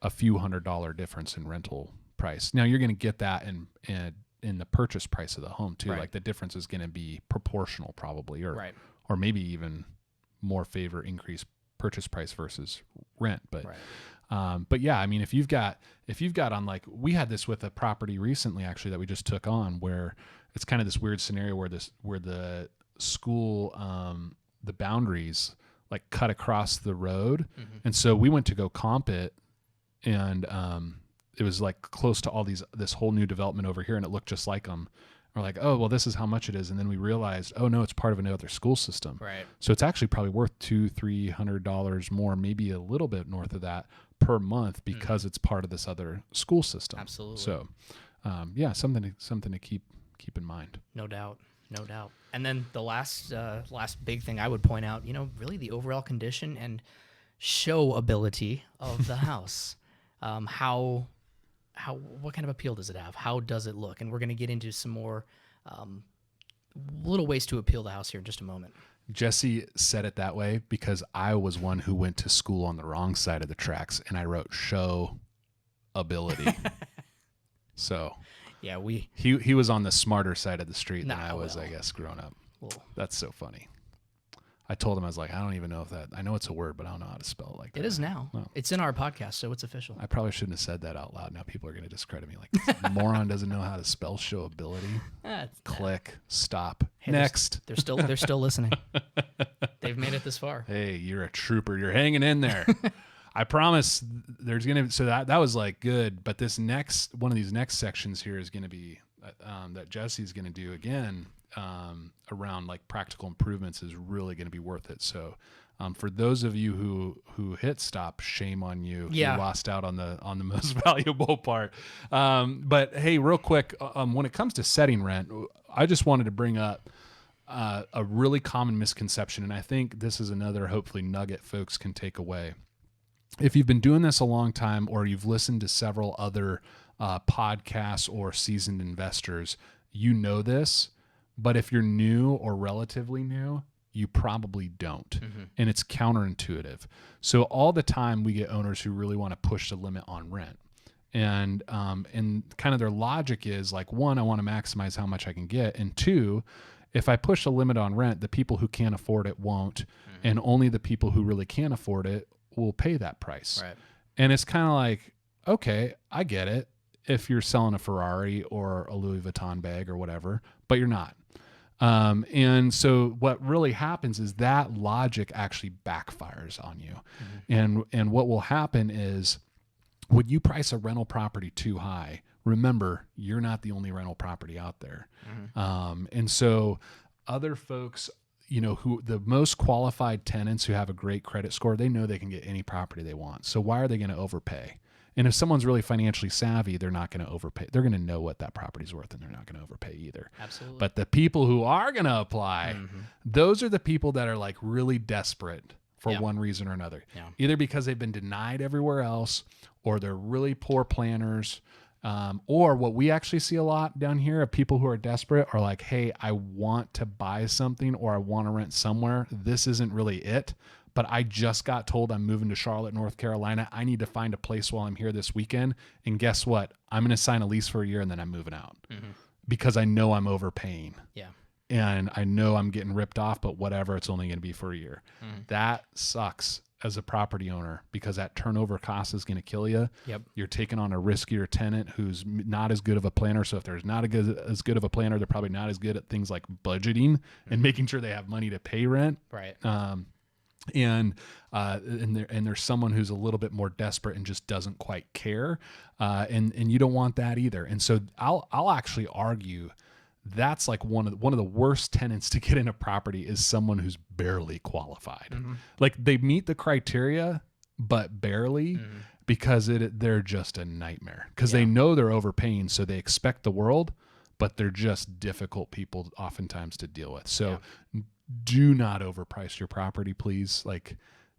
a few $100 difference in rental price. Now you're going to get that in the purchase price of the home too. Right. Like the difference is going to be proportional probably, or maybe even more increased purchase price versus rent. But yeah, I mean, if you've got on, like, we had this with a property recently actually that we just took on, where it's kind of this weird scenario where the school, the boundaries like cut across the road. And so we went to go comp it, and it was like close to this whole new development over here, and it looked just like them. We're like, oh, well, this is how much it is. And then we realized, oh no, it's part of another school system. Right. So it's actually probably worth $200-$300 more, maybe a little bit north of that per month, because it's part of this other school system. Absolutely. So, yeah, something to keep in mind. No doubt. And then the last big thing I would point out, really the overall condition and showability of the house. What kind of appeal does it have? How does it look? And we're going to get into some more little ways to appeal the house here in just a moment. Jesse said it that way because I was one who went to school on the wrong side of the tracks, and I wrote show ability. So yeah, he was on the smarter side of the street than I was, I guess, growing up. That's so funny. I told him, I was like, I don't even know I know it's a word, but I don't know how to spell it like that. It is now. No. It's in our podcast, so it's official. I probably shouldn't have said that out loud. Now people are going to discredit me. Like, this moron doesn't know how to spell showability. Click. Stop. Hey, next. They're still listening. They've made it this far. Hey, you're a trooper. You're hanging in there. I promise there's going to be, so that was like good. But one of these next sections here is going to be that Jesse's going to do again. Around like practical improvements is really going to be worth it. So for those of you who hit stop, shame on you. Yeah. You lost out on the most valuable part. But hey, real quick, when it comes to setting rent, I just wanted to bring up a really common misconception, and I think this is another hopefully nugget folks can take away. If you've been doing this a long time, or you've listened to several other podcasts or seasoned investors, you know this. But if you're new or relatively new, you probably don't. And it's counterintuitive. So all the time we get owners who really want to push the limit on rent. And kind of their logic is like, 1, I want to maximize how much I can get. And 2, if I push the limit on rent, the people who can't afford it won't. And only the people who really can afford it will pay that price. Right. And it's kind of like, okay, I get it if you're selling a Ferrari or a Louis Vuitton bag or whatever, but you're not. And so what really happens is that logic actually backfires on you. And what will happen is when you price a rental property too high, remember, you're not the only rental property out there. And so other folks, who the most qualified tenants who have a great credit score, they know they can get any property they want. So why are they going to overpay? And if someone's really financially savvy, they're not going to overpay. They're going to know what that property's worth, and they're not going to overpay either. Absolutely. But the people who are going to apply, those are the people that are like really desperate for one reason or another. Yeah. Either because they've been denied everywhere else, or they're really poor planners, or what we actually see a lot down here of people who are desperate are like, hey, I want to buy something or I want to rent somewhere. This isn't really it. But I just got told I'm moving to Charlotte, North Carolina. I need to find a place while I'm here this weekend. And guess what? I'm going to sign a lease for a year and then I'm moving out because I know I'm overpaying. Yeah. And I know I'm getting ripped off, but whatever, it's only going to be for a year. That sucks as a property owner because that turnover cost is going to kill you. Yep. You're taking on a riskier tenant who's not as good of a planner. So if there's not as good of a planner, they're probably not as good at things like budgeting and making sure they have money to pay rent. Right. And there's someone who's a little bit more desperate and just doesn't quite care, and you don't want that either. And so I'll actually argue that's like one of the worst tenants to get in a property is someone who's barely qualified. Like they meet the criteria, but barely because they're just a nightmare because they know they're overpaying, so they expect the world, but they're just difficult people oftentimes to deal with. So. Do not overprice your property, please. Like,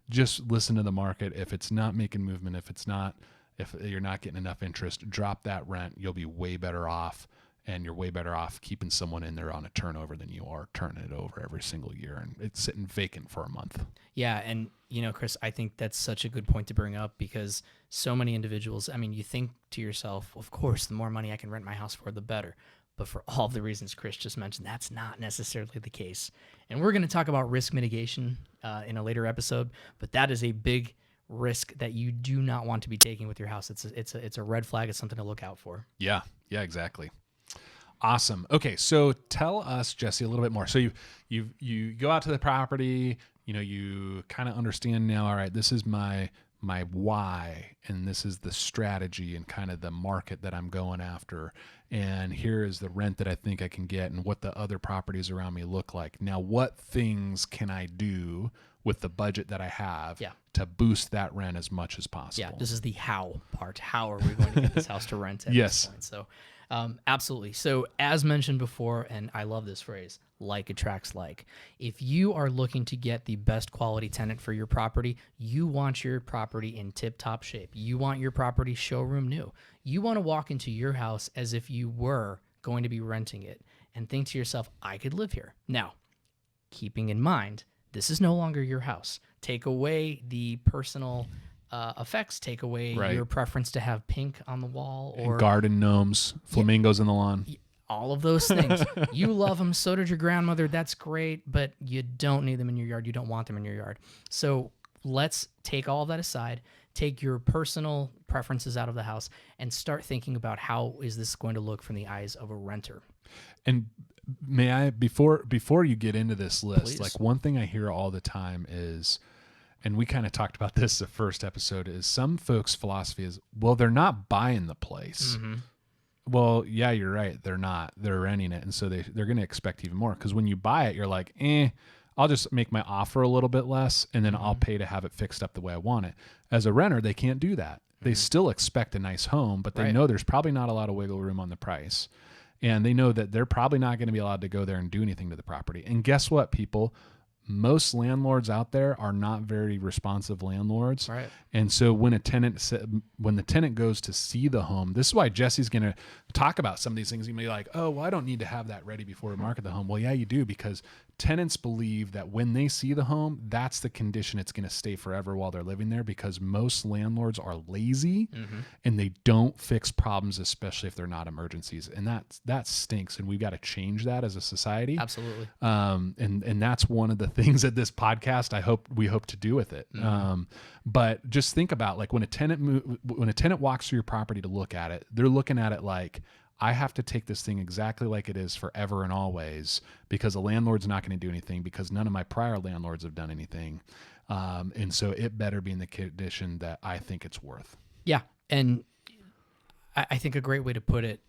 just listen to the market. If it's not making movement, if you're not getting enough interest, drop that rent. You'll be way better off, and you're way better off keeping someone in there on a turnover than you are turning it over every single year and it's sitting vacant for a month. Yeah, and Chris, I think that's such a good point to bring up because so many individuals, I mean, you think to yourself, of course, the more money I can rent my house for, the better. But for all the reasons Chris just mentioned, that's not necessarily the case. And we're going to talk about risk mitigation in a later episode, but that is a big risk that you do not want to be taking with your house. It's a red flag. It's something to look out for. Yeah, exactly. Awesome. Okay, so tell us, Jesse, a little bit more. So you go out to the property, you kind of understand now, all right, this is my why, and this is the strategy and kind of the market that I'm going after. And here is the rent that I think I can get and what the other properties around me look like. Now, what things can I do with the budget that I have to boost that rent as much as possible? Yeah, this is the how part. How are we going to get this house to rent at this point? So absolutely. So as mentioned before, and I love this phrase, like attracts like. If you are looking to get the best quality tenant for your property, you want your property in tip-top shape. You want your property showroom new. You want to walk into your house as if you were going to be renting it and think to yourself, I could live here. Now, keeping in mind, this is no longer your house. Take away the personal effects, take away your preference to have pink on the wall or garden gnomes, flamingos in the lawn. All of those things. You love them. So did your grandmother. That's great, but you don't need them in your yard. You don't want them in your yard. So let's take all of that aside, take your personal preferences out of the house, and start thinking about how is this going to look from the eyes of a renter. And may I, before you get into this list, Please. like one thing I hear all the time is, and we kind of talked about this the first episode, is some folks' philosophy is, well, they're not buying the place. Well, yeah, you're right. They're not. They're renting it. And so they're going to expect even more. Because when you buy it, you're like, I'll just make my offer a little bit less, and then I'll pay to have it fixed up the way I want it. As a renter, they can't do that. They still expect a nice home, but they know there's probably not a lot of wiggle room on the price. And they know that they're probably not going to be allowed to go there and do anything to the property. And guess what, people? Most landlords out there are not very responsive landlords. Right. And so when the tenant goes to see the home, this is why Jesse's going to talk about some of these things. You may be like, oh, well, I don't need to have that ready before we market the home. Well, yeah, you do, because tenants believe that when they see the home, that's the condition it's going to stay forever while they're living there, because most landlords are lazy and they don't fix problems, especially if they're not emergencies. And that stinks. And we've got to change that as a society. Absolutely. And that's one of the things that this podcast, we hope to do with it. But just think about, like, when a tenant walks through your property to look at it, they're looking at it like, I have to take this thing exactly like it is forever and always, because the landlord's not going to do anything, because none of my prior landlords have done anything. And so it better be in the condition that I think it's worth. Yeah. And I think a great way to put it,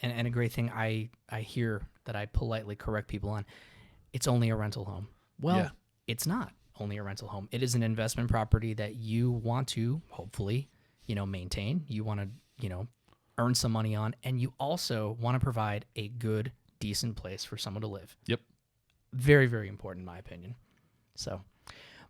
and a great thing I hear that I politely correct people on, it's only a rental home. Well, Yeah. it's not only a rental home. It is an investment property that you want to hopefully, maintain. You want to, earn some money on, and you also want to provide a good, decent place for someone to live. Yep. Very, very important in my opinion. So,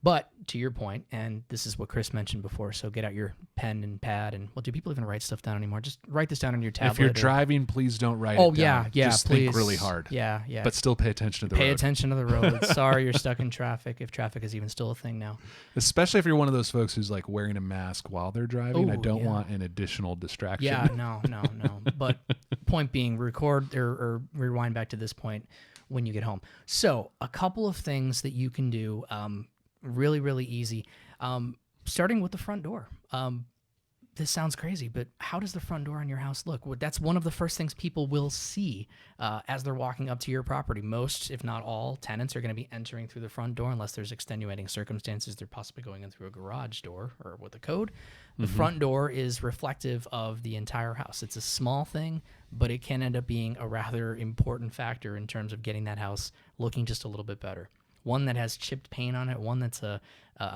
but to your point, and this is what Chris mentioned before, so get out your pen and pad, and do people even write stuff down anymore? Just write this down on your tablet. If you're driving, please don't write it down. Yeah, Just please. think really hard. Yeah. But still pay attention to the road. Pay attention to the road. Sorry you're stuck in traffic, if traffic is even still a thing now. Especially if you're one of those folks who's like wearing a mask while they're driving. I don't want an additional distraction. Yeah, no. But point being, record or rewind back to this point when you get home. So a couple of things that you can do, really, really easy. Starting with the front door. This sounds crazy, but how does the front door on your house look? Well, that's one of the first things people will see as they're walking up to your property. Most, if not all, tenants are going to be entering through the front door unless there's extenuating circumstances. They're possibly going in through a garage door or with a code. The front door is reflective of the entire house. It's a small thing, but it can end up being a rather important factor in terms of getting that house looking just a little bit better. One that has chipped paint on it, one that's a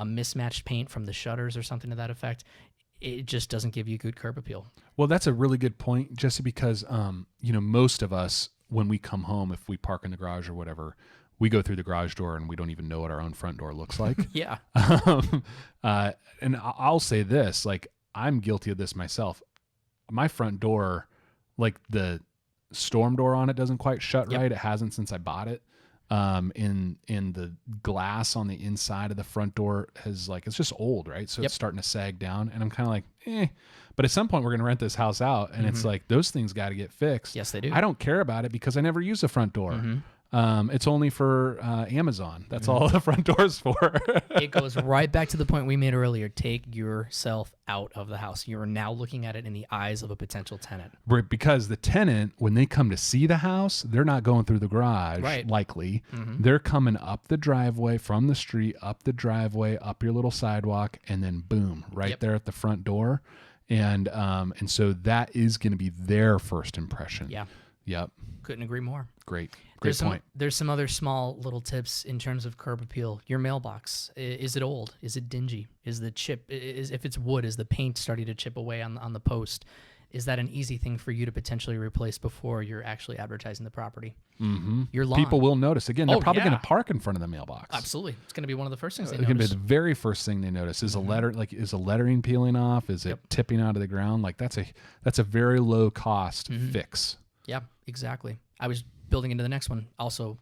mismatched paint from the shutters or something to that effect, it just doesn't give you good curb appeal. Well, that's a really good point, Jesse, because, most of us, when we come home, if we park in the garage or whatever, we go through the garage door and we don't even know what our own front door looks like. Yeah. And I'll say this, like, I'm guilty of this myself. My front door, like the storm door on it doesn't quite shut right. It hasn't since I bought it. In the glass on the inside of the front door has it's just old, right? So it's starting to sag down, and I'm kind of like, but at some point we're going to rent this house out, and it's like, those things got to get fixed. Yes, they do. I don't care about it because I never use the front door. It's only for Amazon. That's all the front door's for. It goes right back to the point we made earlier. Take yourself out of the house. You are now looking at it in the eyes of a potential tenant. Right, because the tenant, when they come to see the house, they're not going through the garage, likely. They're coming up the driveway from the street, up the driveway, up your little sidewalk, and then boom, right there at the front door. And so that is going to be their first impression. Yeah. Yep. Couldn't agree more. Great Point. There's some other small little tips in terms of curb appeal. Your mailbox, is it old? Is it dingy? Is the chip, if it's wood, is the paint starting to chip away on the post? Is that an easy thing for you to potentially replace before you're actually advertising the property? Your lawn. People will notice. Again, they're probably going to park in front of the mailbox. Absolutely. It's going to be one of the first things they notice. notice. It's going to be the very first thing they notice. Is is a lettering peeling off? Is it tipping out of the ground? Like that's a very low cost fix. Yeah, exactly. I was building into the next one. Also,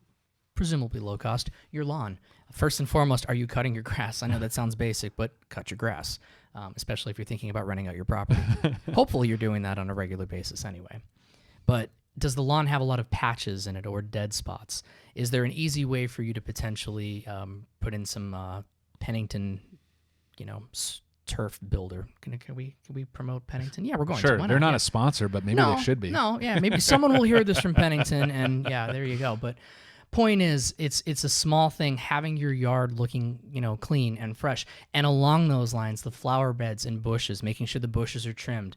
presumably low cost, your lawn. First and foremost, are you cutting your grass? I know that sounds basic, but cut your grass, especially if you're thinking about renting out your property. Hopefully you're doing that on a regular basis anyway. But does the lawn have a lot of patches in it or dead spots? Is there an easy way for you to potentially put in some Pennington, turf builder? Can we promote Pennington? Yeah, we're going to. Sure, they're not a sponsor, but maybe they should be. No, yeah, maybe someone will hear this from Pennington, and yeah, there you go. But point is, it's a small thing, having your yard looking clean and fresh, and along those lines, the flower beds and bushes, making sure the bushes are trimmed,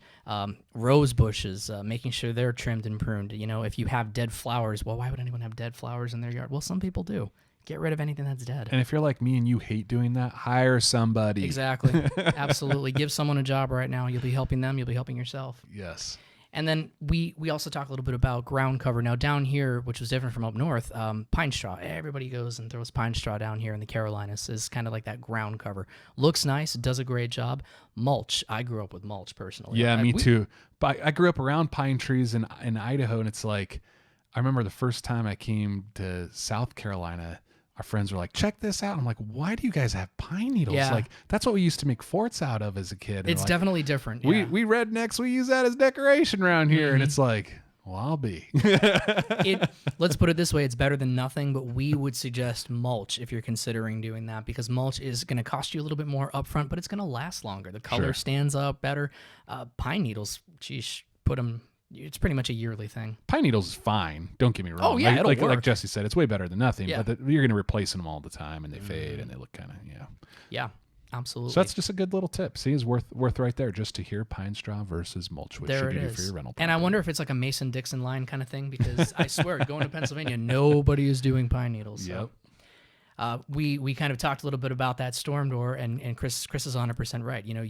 rose bushes, making sure they're trimmed and pruned. If you have dead flowers, well, why would anyone have dead flowers in their yard? Well, some people do. Get rid of anything that's dead. And if you're like me and you hate doing that, hire somebody. Exactly. Absolutely. Give someone a job right now. You'll be helping them. You'll be helping yourself. Yes. And then we also talk a little bit about ground cover. Now down here, which was different from up north, pine straw. Everybody goes and throws pine straw down here in the Carolinas. Is kind of like that ground cover. Looks nice. Does a great job. Mulch. I grew up with mulch personally. Yeah, me too. But I grew up around pine trees in Idaho, and it's like, I remember the first time I came to South Carolina, our friends were like, check this out. I'm like, why do you guys have pine needles? Yeah. Like, that's what we used to make forts out of as a kid. And it's like, definitely different. We Yeah. rednecks, we use that as decoration around here. And it's like, well, I'll be. Let's put it this way. It's better than nothing, but we would suggest mulch if you're considering doing that, because mulch is going to cost you a little bit more upfront, but it's going to last longer. The color stands up better. Pine needles, geez, put them... It's pretty much a yearly thing. Pine needles is fine. Don't get me wrong. Oh, yeah, like, it'll like work. Jesse said, it's way better than nothing. Yeah. But you're going to replace them all the time, and they fade, and they look kind of, Yeah, absolutely. So that's just a good little tip. See, is worth right there just to hear pine straw versus mulch, which there should it you do is. for your rental property. And I wonder if it's like a Mason-Dixon line kind of thing, because I swear, going to Pennsylvania, nobody is doing pine needles. So. Yep. We kind of talked a little bit about that storm door, and Chris is 100% right. You know,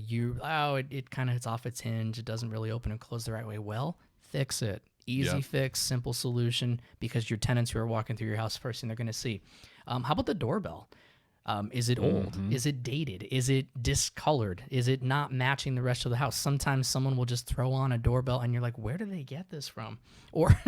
it kind of it's off its hinge. It doesn't really open and close the right way. Well, fix it. Easy fix, simple solution, because your tenants who are walking through your house, first thing they're going to see. How about the doorbell? Is it old? Is it dated? Is it discolored? Is it not matching the rest of the house? Sometimes someone will just throw on a doorbell and you're like, where did they get this from? Or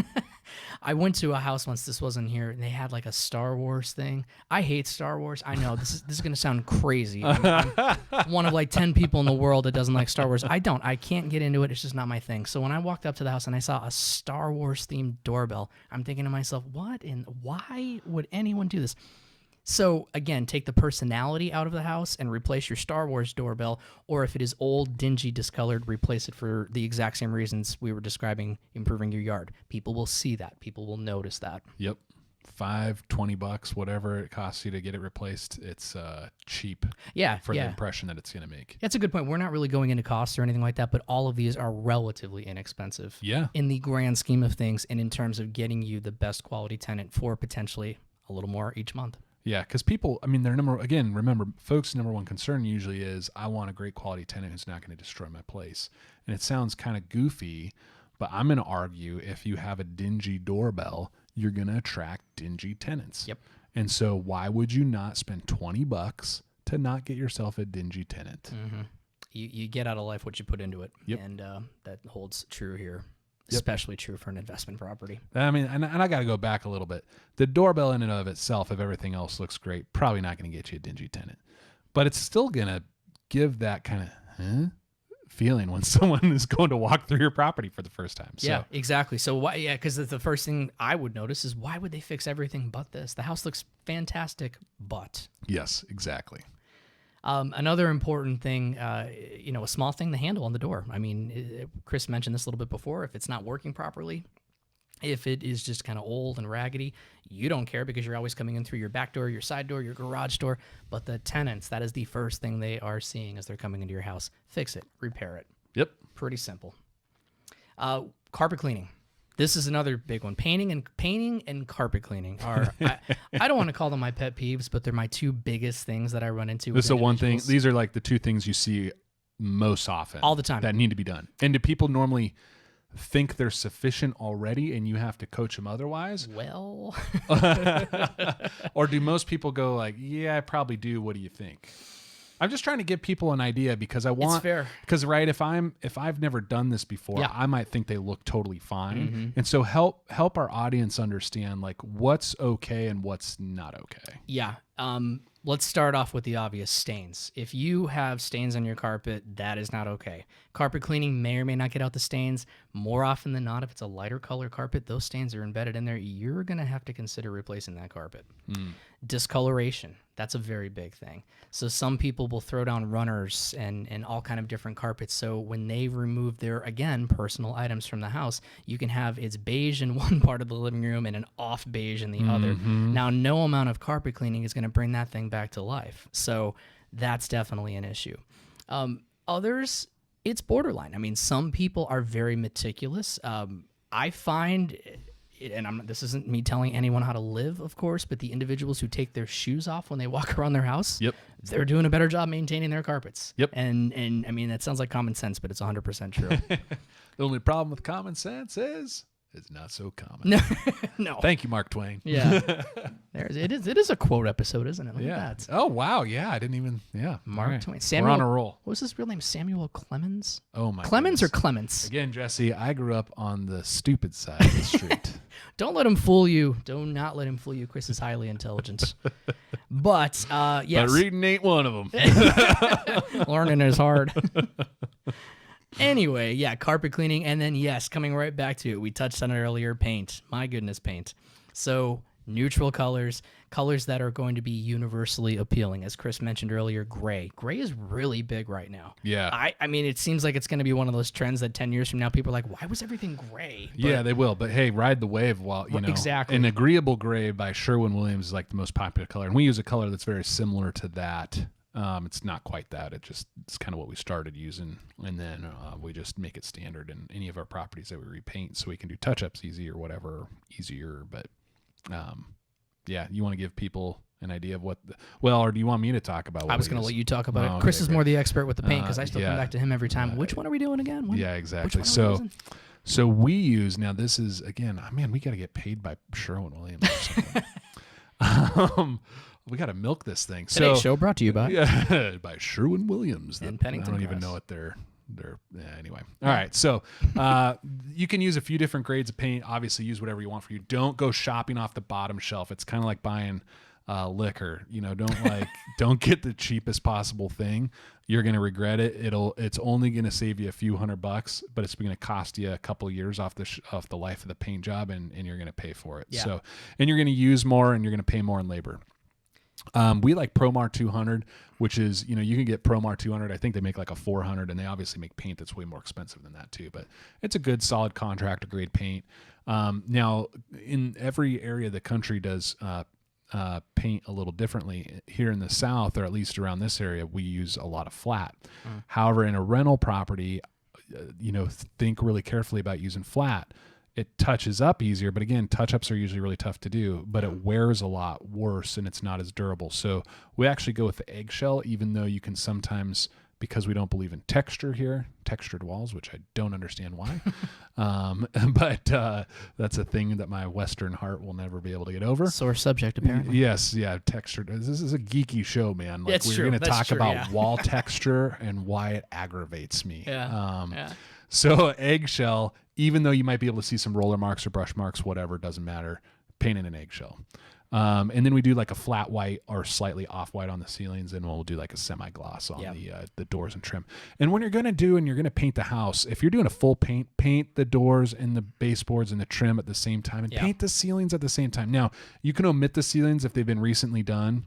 I went to a house once, this wasn't here, and they had like a Star Wars thing. I hate Star Wars. I know this is going to sound crazy. I'm one of like 10 people in the world that doesn't like Star Wars. I can't get into it. It's just not my thing. So when I walked up to the house and I saw a Star Wars themed doorbell, I'm thinking to myself, what and why would anyone do this? So again, take the personality out of the house and replace your Star Wars doorbell, or if it is old, dingy, discolored, replace it for the exact same reasons we were describing improving your yard. People will see that. People will notice that. Yep. $20, whatever it costs you to get it replaced. It's cheap. Yeah. For the impression that it's going to make. That's a good point. We're not really going into costs or anything like that, but all of these are relatively inexpensive. Yeah. In the grand scheme of things, and in terms of getting you the best quality tenant for potentially a little more each month. Yeah, because people, I mean, remember, folks' number one concern usually is, I want a great quality tenant who's not going to destroy my place. And it sounds kind of goofy, but I'm going to argue if you have a dingy doorbell, you're going to attract dingy tenants. Yep. And so why would you not spend $20 to not get yourself a dingy tenant? Mm-hmm. You get out of life what you put into it. Yep. And that holds true here. Especially true for an investment property. I mean, and I got to go back a little bit. The doorbell in and of itself, if everything else looks great, probably not going to get you a dingy tenant. But it's still going to give that kind of feeling when someone is going to walk through your property for the first time. So. Yeah, exactly. So why? Yeah, because the first thing I would notice is, why would they fix everything but this? The house looks fantastic, but. Yes, exactly. Another important thing, a small thing, the handle on the door. I mean, Chris mentioned this a little bit before. If it's not working properly, if it is just kind of old and raggedy, you don't care because you're always coming in through your back door, your side door, your garage door. But the tenants, that is the first thing they are seeing as they're coming into your house. Fix it, repair it. Yep. Pretty simple. Carpet cleaning. This is another big one. Painting and carpet cleaning are, I don't want to call them my pet peeves, but they're my two biggest things that I run into. This is the one thing. These are like the two things you see most often. All the time. That need to be done. And do people normally think they're sufficient already and you have to coach them otherwise? Well. Or do most people go like, yeah, I probably do. What do you think? I'm just trying to give people an idea because I want, it's fair. Because right, if I've never done this before, Yeah. I might think they look totally fine. Mm-hmm. And so help our audience understand like what's okay and what's not okay. Yeah. Let's start off with the obvious: stains. If you have stains on your carpet, that is not okay. Carpet cleaning may or may not get out the stains. More often than not, if it's a lighter color carpet, those stains are embedded in there. You're going to have to consider replacing that carpet. Discoloration. That's a very big thing. So some people will throw down runners and all kind of different carpets. So when they remove their, again, personal items from the house, you can have it's beige in one part of the living room and an off beige in the other. Now, no amount of carpet cleaning is going to bring that thing back to life. So that's definitely an issue. Others, it's borderline. I mean, some people are very meticulous. I find, and this isn't me telling anyone how to live, of course, but the individuals who take their shoes off when they walk around their house, Yep. they're doing a better job maintaining their carpets. Yep. And I mean, that sounds like common sense, but it's 100% true. The only problem with common sense is it's not so common. No, no. Thank you, Mark Twain. Yeah. It is a quote episode, isn't it? Look Yeah. at that. Oh, wow. Yeah. I didn't even, yeah. Mark All right. Twain. We're on a roll. What was his real name? Samuel Clemens? Oh, my Clemens or goodness. Clements? Again, Jesse, I grew up on the stupid side of the street. Don't let him fool you. Do not let him fool you. Chris is highly intelligent. But, yes. But reading ain't one of them. Learning is hard. Anyway, yeah, carpet cleaning. And then, yes, coming right back to it. We touched on it earlier, paint. My goodness, paint. So neutral colors that are going to be universally appealing. As Chris mentioned earlier, gray. Gray is really big right now. Yeah. I mean, it seems like it's going to be one of those trends that 10 years from now, people are like, why was everything gray? But Yeah, they will. But hey, ride the wave while, Exactly. An agreeable gray by Sherwin-Williams is like the most popular color. And we use a color that's very similar to that. It's not quite that. It's kind of what we started using. And then we just make it standard in any of our properties that we repaint so we can do touch-ups easier. But yeah, you want to give people an idea of what, or do you want me to talk about what I was going to let you talk about it. Chris is more the expert with the paint because I still come back to him every time. Which one are we doing again? Yeah, exactly. So we use, now this is, again, man, we got to get paid by Sherwin-Williams or something. We got to milk this thing. Today's show brought to you by by Sherwin-Williams. And Pennington I don't Press. even know what they're anyway. All right. So you can use a few different grades of paint. Obviously, use whatever you want for you. Don't go shopping off the bottom shelf. It's kind of like buying liquor. Don't get the cheapest possible thing. You're going to regret it. It's only going to save you a few $100, but it's going to cost you a couple of years off the life of the paint job, and you're going to pay for it. Yeah. So, and you're going to use more, and you're going to pay more in labor. We like Promar 200, which is, you can get Promar 200. I think they make like a 400, and they obviously make paint that's way more expensive than that too, but it's a good solid contractor grade paint. Now in every area of the country does, paint a little differently. Here in the South, or at least around this area, we use a lot of flat. However, in a rental property, think really carefully about using flat. It touches up easier, but again, touch-ups are usually really tough to do, but it wears a lot worse and it's not as durable. So we actually go with the eggshell, even though you can sometimes, because we don't believe in texture here, textured walls, which I don't understand why. But that's a thing that my Western heart will never be able to get over. Sore subject, apparently. Yes, yeah, textured. This is a geeky show, man. Like, we're going to talk about wall texture and why it aggravates me. Yeah. So eggshell, even though you might be able to see some roller marks or brush marks, whatever, doesn't matter, paint in an eggshell. And then we do like a flat white or slightly off-white on the ceilings, and we'll do like a semi-gloss on the doors and trim. And when you're going to paint the house, if you're doing a full paint the doors and the baseboards and the trim at the same time, and paint the ceilings at the same time. Now, you can omit the ceilings if they've been recently done.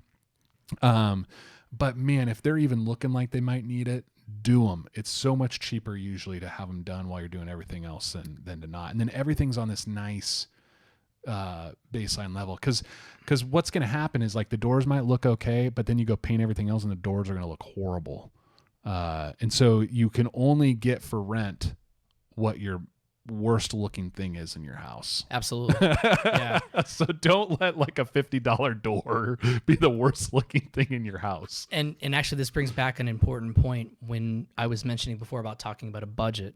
But man, if they're even looking like they might need it, do them. It's so much cheaper usually to have them done while you're doing everything else than to not. And then everything's on this nice baseline level, because what's going to happen is, like, the doors might look okay, but then you go paint everything else and the doors are going to look horrible. And so you can only get for rent what your worst looking thing is in your house. Absolutely. Yeah. So don't let like a $50 door be the worst looking thing in your house. And actually, this brings back an important point when I was mentioning before about talking about a budget.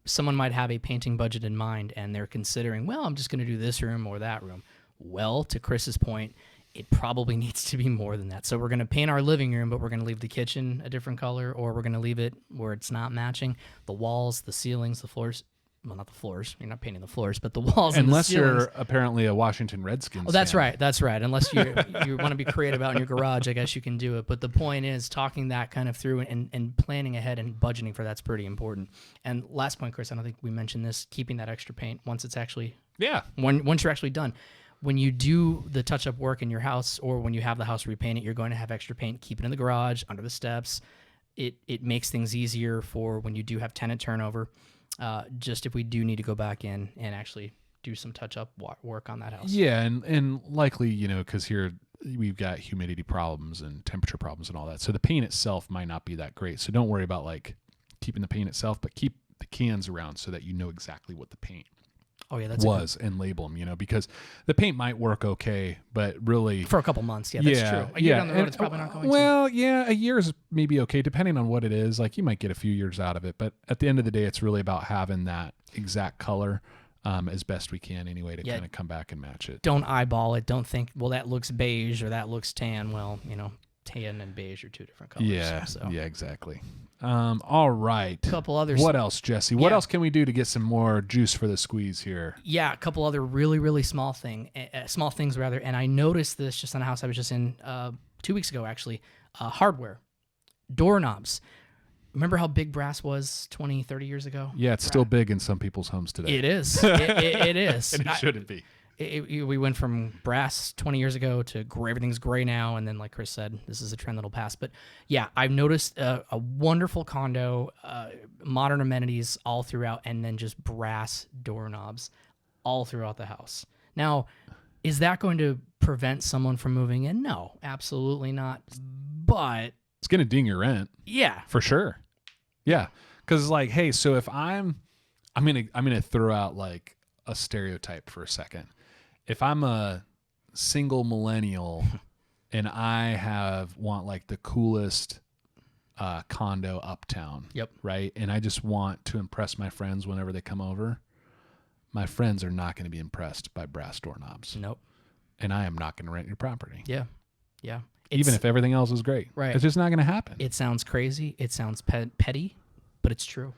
Someone might have a painting budget in mind and they're considering, well, I'm just going to do this room or that room. Well, to Chris's point, it probably needs to be more than that. So we're going to paint our living room, but we're going to leave the kitchen a different color, or we're going to leave it where it's not matching. The walls, the ceilings, the floors. Well, not the floors. You're not painting the floors, but the walls. Unless and the ceilings. you're apparently a Washington Redskins. Oh, that's fan. right. That's right. Unless you want to be creative out in your garage, I guess you can do it. But the point is, talking that kind of through and planning ahead and budgeting for that's pretty important. And last point, Chris, I don't think we mentioned this: keeping that extra paint once it's actually once you're actually done. When you do the touch-up work in your house, or when you have the house repainted, you're going to have extra paint. Keep it in the garage, under the steps. It makes things easier for when you do have tenant turnover. Just if we do need to go back in and actually do some touch-up work on that house. Yeah, and likely, because here we've got humidity problems and temperature problems and all that. So the paint itself might not be that great. So don't worry about like keeping the paint itself, but keep the cans around so that you know exactly what the paint was and label them, because the paint might work okay, but really for a couple months. Yeah, that's true. A year down the road, it's probably not going to. A year is maybe okay, depending on what it is. Like, you might get a few years out of it, but at the end of the day, it's really about having that exact color as best we can anyway to kind of come back and match it. Don't eyeball it. Don't think, well, that looks beige or that looks tan. Well, tan and beige are two different colors. Yeah, exactly. All right. Couple others. What else, Jesse? What else can we do to get some more juice for the squeeze here? Yeah, a couple other really, really small things. And I noticed this just on a house I was just in 2 weeks ago, actually. Hardware, doorknobs. Remember how big brass was 20, 30 years ago? Yeah, it's still big in some people's homes today. It is. It is. And it shouldn't be. We went from brass 20 years ago to everything's gray now, and then, like Chris said, this is a trend that'll pass. But yeah, I've noticed a wonderful condo, modern amenities all throughout, and then just brass doorknobs all throughout the house. Now, is that going to prevent someone from moving in? No, absolutely not. But it's going to ding your rent. Yeah, for sure. Yeah, because like, hey, so if I'm gonna throw out like a stereotype for a second. If I'm a single millennial and I want like the coolest condo uptown. Yep. Right. And I just want to impress my friends whenever they come over. My friends are not going to be impressed by brass doorknobs. Nope. And I am not going to rent your property. Yeah. Yeah. Even if everything else is great. Right. It's just not going to happen. It sounds crazy. It sounds petty, but it's true.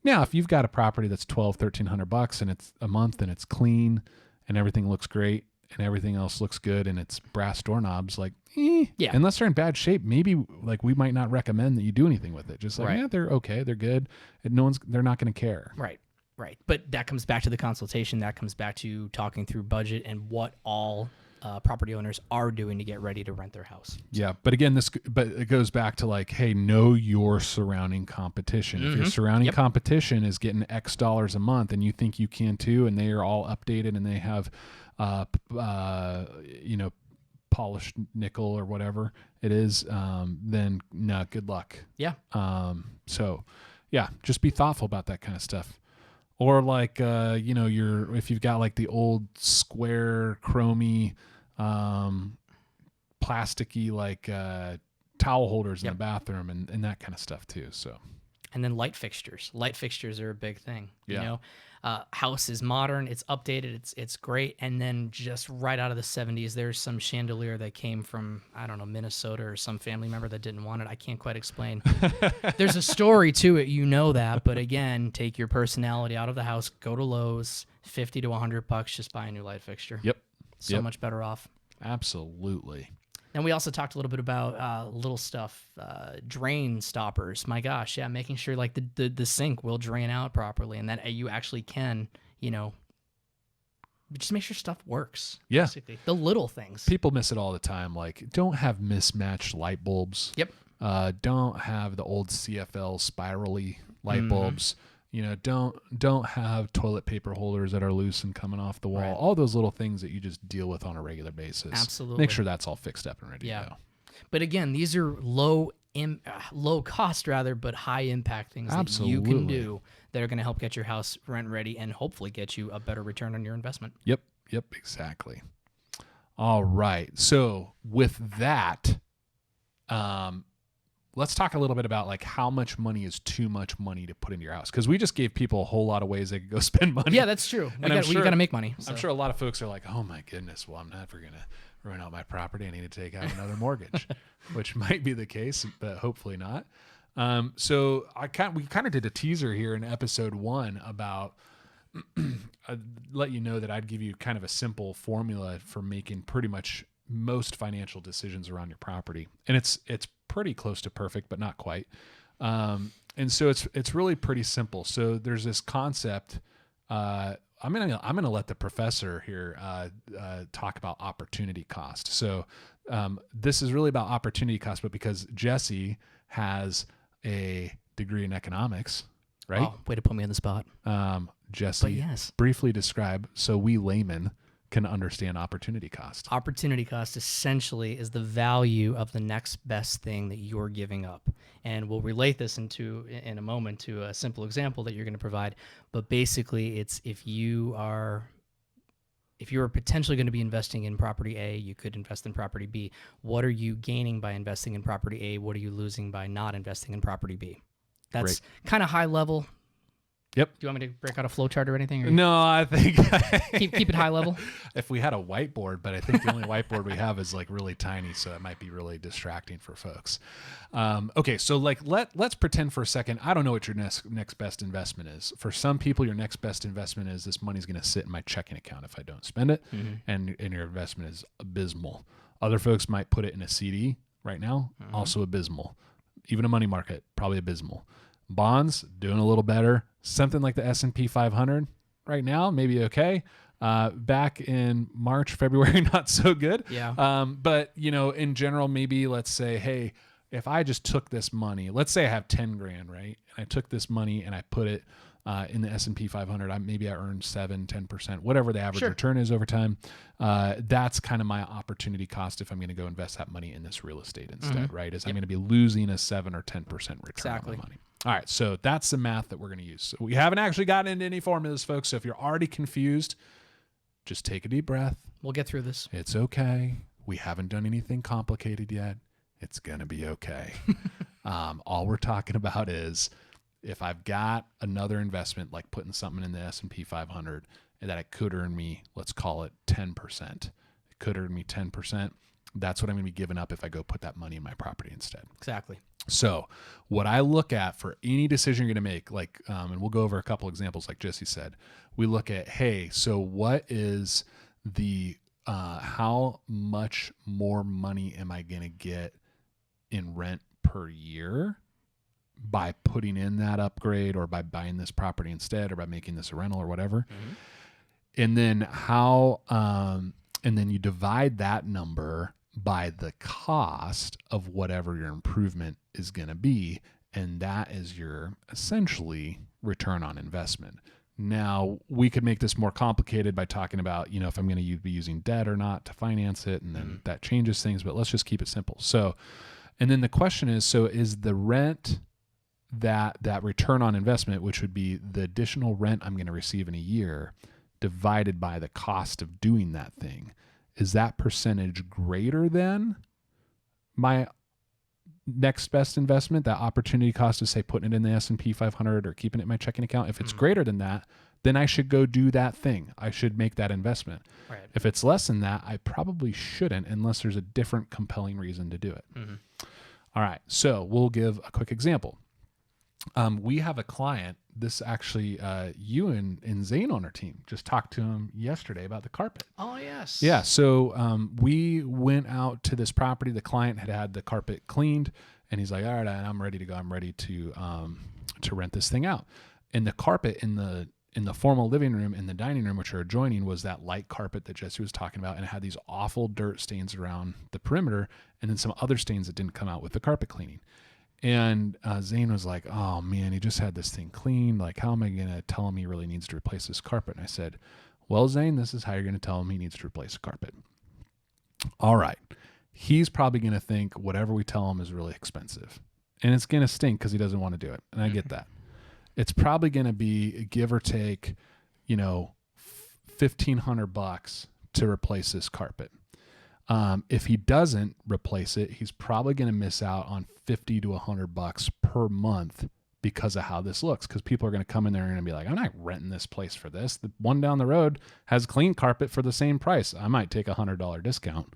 Now, if you've got a property that's $1,200-$1,300 and it's a month and it's clean and everything looks great and everything else looks good and it's brass doorknobs, like, yeah. Unless they're in bad shape, maybe like we might not recommend that you do anything with it. Just like, right. Yeah, they're okay, they're good. And they're not going to care. Right. Right. But that comes back to the consultation. That comes back to talking through budget and what all property owners are doing to get ready to rent their house. Yeah. But again, but it goes back to like, hey, know your surrounding competition. If your surrounding competition is getting X dollars a month and you think you can too, and they are all updated and they have, polished nickel or whatever it is, then no, good luck. Yeah. So yeah, just be thoughtful about that kind of stuff. Or like, if you've got like the old square chromy, plasticky, like, towel holders in the bathroom and that kind of stuff too. So. And then light fixtures. Light fixtures are a big thing. Yeah. You know, house is modern, it's updated, it's great. And then just right out of the 70s, there's some chandelier that came from, I don't know, Minnesota or some family member that didn't want it. I can't quite explain. There's a story to it, you know that. But again, take your personality out of the house, go to Lowe's, $50 to $100, just buy a new light fixture. Yep. So much better off. Absolutely. And we also talked a little bit about little stuff, drain stoppers. My gosh, yeah, making sure like the sink will drain out properly and that you actually can, just make sure stuff works. Yeah. Basically. The little things. People miss it all the time. Like, don't have mismatched light bulbs. Yep. Don't have the old CFL spirally light bulbs. Don't have toilet paper holders that are loose and coming off the wall. Right. All those little things that you just deal with on a regular basis. Absolutely. Make sure that's all fixed up and ready to go. But again, these are low cost rather, but high impact things that you can do that are going to help get your house rent ready and hopefully get you a better return on your investment. Yep, exactly. All right. So with that, let's talk a little bit about like how much money is too much money to put into your house. Because we just gave people a whole lot of ways they could go spend money. Yeah, that's true. We got to make money. So. I'm sure a lot of folks are like, oh my goodness, well, I'm never going to rent out my property. I need to take out another mortgage, which might be the case, but hopefully not. So we kind of did a teaser here in episode 1 about let you know that I'd give you kind of a simple formula for making pretty much most financial decisions around your property. And it's pretty close to perfect, but not quite. And so it's really pretty simple. So there's this concept. I'm gonna let the professor here talk about opportunity cost. So this is really about opportunity cost, but because Jesse has a degree in economics, right? Oh, way to put me on the spot. Jesse, yes. Briefly describe so we laymen can understand opportunity cost. Opportunity cost essentially is the value of the next best thing that you're giving up. And we'll relate this in a moment to a simple example that you're going to provide. But basically, it's if you're potentially going to be investing in property A, you could invest in property B. What are you gaining by investing in property A? What are you losing by not investing in property B? That's kind of high level. Yep. Do you want me to break out a flow chart or anything? Or no, I think keep it high level. If we had a whiteboard, but I think the only whiteboard we have is like really tiny, so it might be really distracting for folks. Okay, so like let's pretend for a second I don't know what your next best investment is. For some people, your next best investment is this money's going to sit in my checking account if I don't spend it, and your investment is abysmal. Other folks might put it in a CD right now, also abysmal. Even a money market, probably abysmal. Bonds, doing a little better. Something like the S&P 500 right now, maybe okay. Back in March, February, not so good. Yeah. But, in general, maybe let's say, hey, if I just took this money, let's say I have 10 grand, right? And I took this money and I put it in the S&P 500. Maybe I earned 7-10%, whatever the average return is over time. That's kind of my opportunity cost if I'm going to go invest that money in this real estate instead, right? I'm going to be losing a 7 or 10% return on the money. All right, so that's the math that we're going to use. So we haven't actually gotten into any formulas, folks. So if you're already confused, Just take a deep breath. We'll get through this. It's okay. We haven't done anything complicated yet. It's going to be okay. All we're talking about is if I've got another investment, like putting something in the S&P 500 that it could earn me, let's call it 10%. It could earn me 10%. That's what I'm going to be giving up if I go put that money in my property instead. Exactly. So what I look at for any decision you're going to make, like, and we'll go over a couple examples like Jesse said, we look at, hey, so what is the, how much more money am I going to get in rent per year by putting in that upgrade or by buying this property instead or by making this a rental or whatever. And then and then you divide that number by the cost of whatever your improvement is going to be. And that is your essentially return on investment. Now, we could make this more complicated by talking about, if I'm going to be using debt or not to finance it, and then that changes things, but let's just keep it simple. So, and then the question is, so is the rent that return on investment, which would be the additional rent I'm going to receive in a year divided by the cost of doing that thing, is that percentage greater than my next best investment, that opportunity cost of, say, putting it in the S&P 500 or keeping it in my checking account? If it's greater than that, then I should go do that thing. I should make that investment. Right. If it's less than that, I probably shouldn't unless there's a different compelling reason to do it. All right. So we'll give a quick example. We have a client, this actually, you and Zane on our team just talked to him yesterday about the carpet. Oh, yes. Yeah. So we went out to this property. The client had the carpet cleaned and he's like, all right, I'm ready to go. I'm ready to rent this thing out. And the carpet in the formal living room and the dining room, which are adjoining, was that light carpet that Jesse was talking about. And it had these awful dirt stains around the perimeter and then some other stains that didn't come out with the carpet cleaning. And Zane was like, oh man, he just had this thing cleaned. Like, how am I going to tell him he really needs to replace this carpet? And I said, well, Zane, this is how you're going to tell him he needs to replace the carpet. All right. He's probably going to think whatever we tell him is really expensive. And it's going to stink because he doesn't want to do it. And I get that. It's probably going to be, give or take, $1,500 to replace this carpet. If he doesn't replace it, he's probably going to miss out on $50 to $100 per month because of how this looks. Because people are going to come in there and going to be like, I'm not renting this place for this. The one down the road has clean carpet for the same price. I might take $100 discount,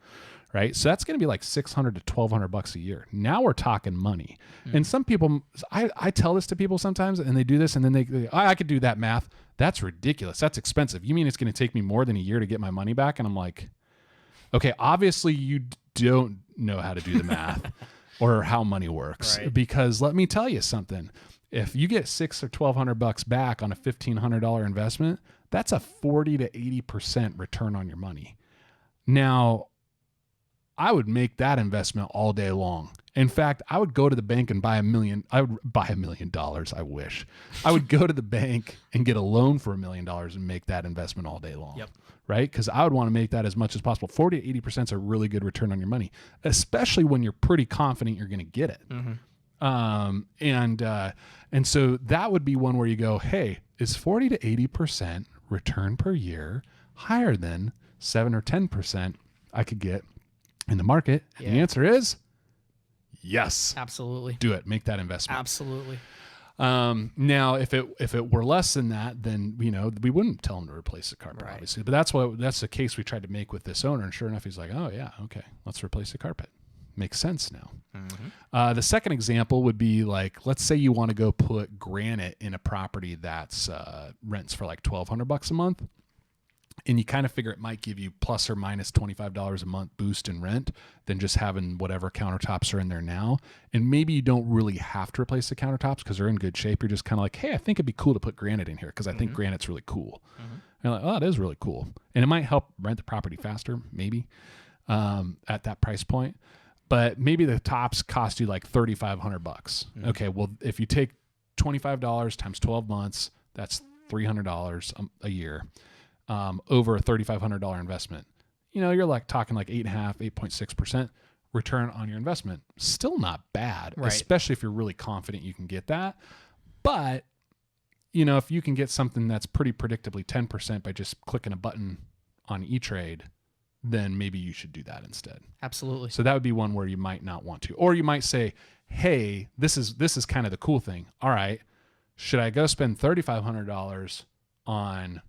right? So that's going to be like $600 to $1,200 a year. Now we're talking money. And some people, I tell this to people sometimes, and they do this, and then they I could do that math. That's ridiculous. That's expensive. You mean it's going to take me more than a year to get my money back? And I'm like, okay, obviously you don't know how to do the math or how money works, right? Because let me tell you something. If you get $600 or $1,200 back on a $1,500 investment, that's a 40 to 80% return on your money. Now, I would make that investment all day long. In fact, I would go to the bank and buy $1 million. I would buy $1 million. I wish I would go to the bank and get a loan for $1 million and make that investment all day long. Yep. Right? Because I would want to make that as much as possible. 40 to 80% is a really good return on your money, especially when you're pretty confident you're going to get it. And so that would be one where you go, hey, is 40 to 80% return per year higher than 7 or 10% I could get in the market? And the answer is yes. Absolutely. Do it. Make that investment. Absolutely. Now, if it were less than that, then we wouldn't tell him to replace the carpet, right? Obviously. But that's the case we tried to make with this owner, and sure enough, he's like, "Oh yeah, okay, let's replace the carpet." Makes sense now. The second example would be like, let's say you want to go put granite in a property that's rents for like $1,200 a month. And you kind of figure it might give you plus or minus $25 a month boost in rent than just having whatever countertops are in there now. And maybe you don't really have to replace the countertops because they're in good shape. You're just kind of like, hey, I think it'd be cool to put granite in here because I think granite's really cool. And you're like, oh, it is really cool. And it might help rent the property faster, maybe, at that price point. But maybe the tops cost you like $3,500. Okay, well, if you take $25 times 12 months, that's $300 a year. Over a $3,500 investment, you're like talking like 8.6% return on your investment. Still not bad, right? Especially if you're really confident you can get that. But, if you can get something that's pretty predictably 10% by just clicking a button on E-Trade, then maybe you should do that instead. Absolutely. So that would be one where you might not want to, or you might say, hey, this is kind of the cool thing. All right, should I go spend $3,500 on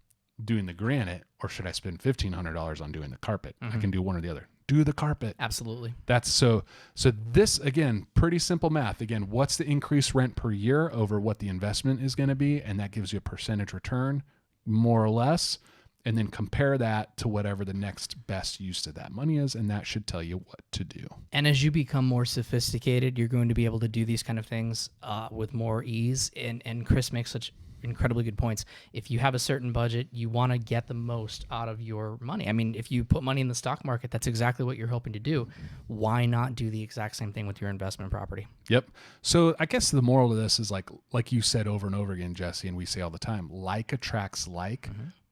doing the granite, or should I spend $1,500 on doing the carpet? I can do one or the other. Do the carpet. Absolutely. That's so this, again, pretty simple math. Again, what's the increased rent per year over what the investment is going to be? And that gives you a percentage return, more or less. And then compare that to whatever the next best use of that money is. And that should tell you what to do. And as you become more sophisticated, you're going to be able to do these kind of things with more ease. And Chris makes such incredibly good points. If you have a certain budget, you want to get the most out of your money. I mean, if you put money in the stock market, that's exactly what you're hoping to do. Why not do the exact same thing with your investment property? Yep. So I guess the moral of this is like you said over and over again, Jesse, and we say all the time, like attracts like,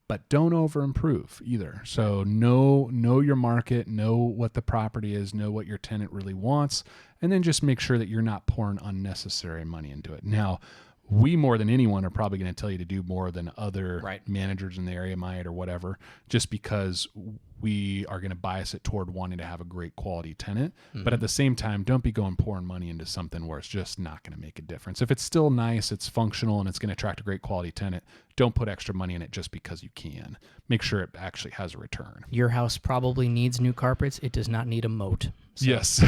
but don't over improve either. So know your market, know what the property is, know what your tenant really wants, and then just make sure that you're not pouring unnecessary money into it. Now, we more than anyone are probably going to tell you to do more than other managers in the area might or whatever, just because we are going to bias it toward wanting to have a great quality tenant. But at the same time, don't be pouring money into something where it's just not going to make a difference. If it's still nice, it's functional, and it's going to attract a great quality tenant, don't put extra money in it just because you can. Make sure it actually has a return. Your house probably needs new carpets. It does not need a moat. So yes.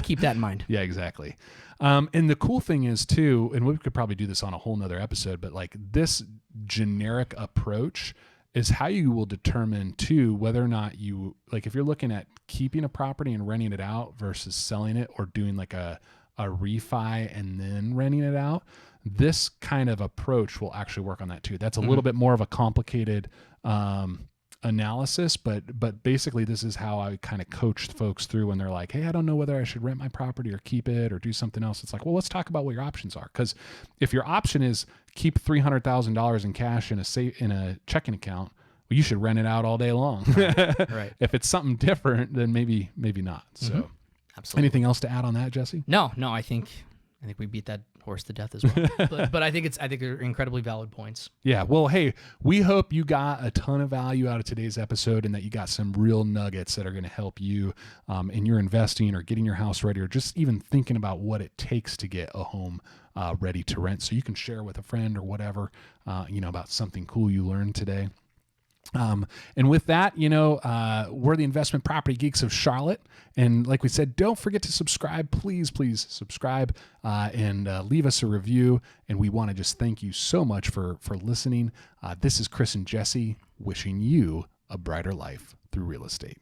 Keep that in mind. Yeah, exactly. And the cool thing is too, and we could probably do this on a whole nother episode, but like this generic approach is how you will determine too whether or not you, like if you're looking at keeping a property and renting it out versus selling it, or doing like a refi and then renting it out, this kind of approach will actually work on that too. That's a little bit more of a complicated analysis, but basically this is how I kind of coach folks through when they're like, hey, I don't know whether I should rent my property or keep it or do something else. It's like, well, let's talk about what your options are. Because if your option is keep $300,000 in cash in a checking account, well, you should rent it out all day long. Right. If it's something different, then maybe not. So Absolutely. Anything else to add on that, Jesse? No, I think we beat that horse to death as well. but I think they're incredibly valid points. Yeah. Well, hey, we hope you got a ton of value out of today's episode, and that you got some real nuggets that are going to help you in your investing or getting your house ready, or just even thinking about what it takes to get a home ready to rent, so you can share with a friend or whatever, about something cool you learned today. And with that, we're the Investment Property Geeks of Charlotte. And like we said, don't forget to subscribe. Please subscribe and leave us a review. And we want to just thank you so much for listening. This is Chris and Jesse wishing you a brighter life through real estate.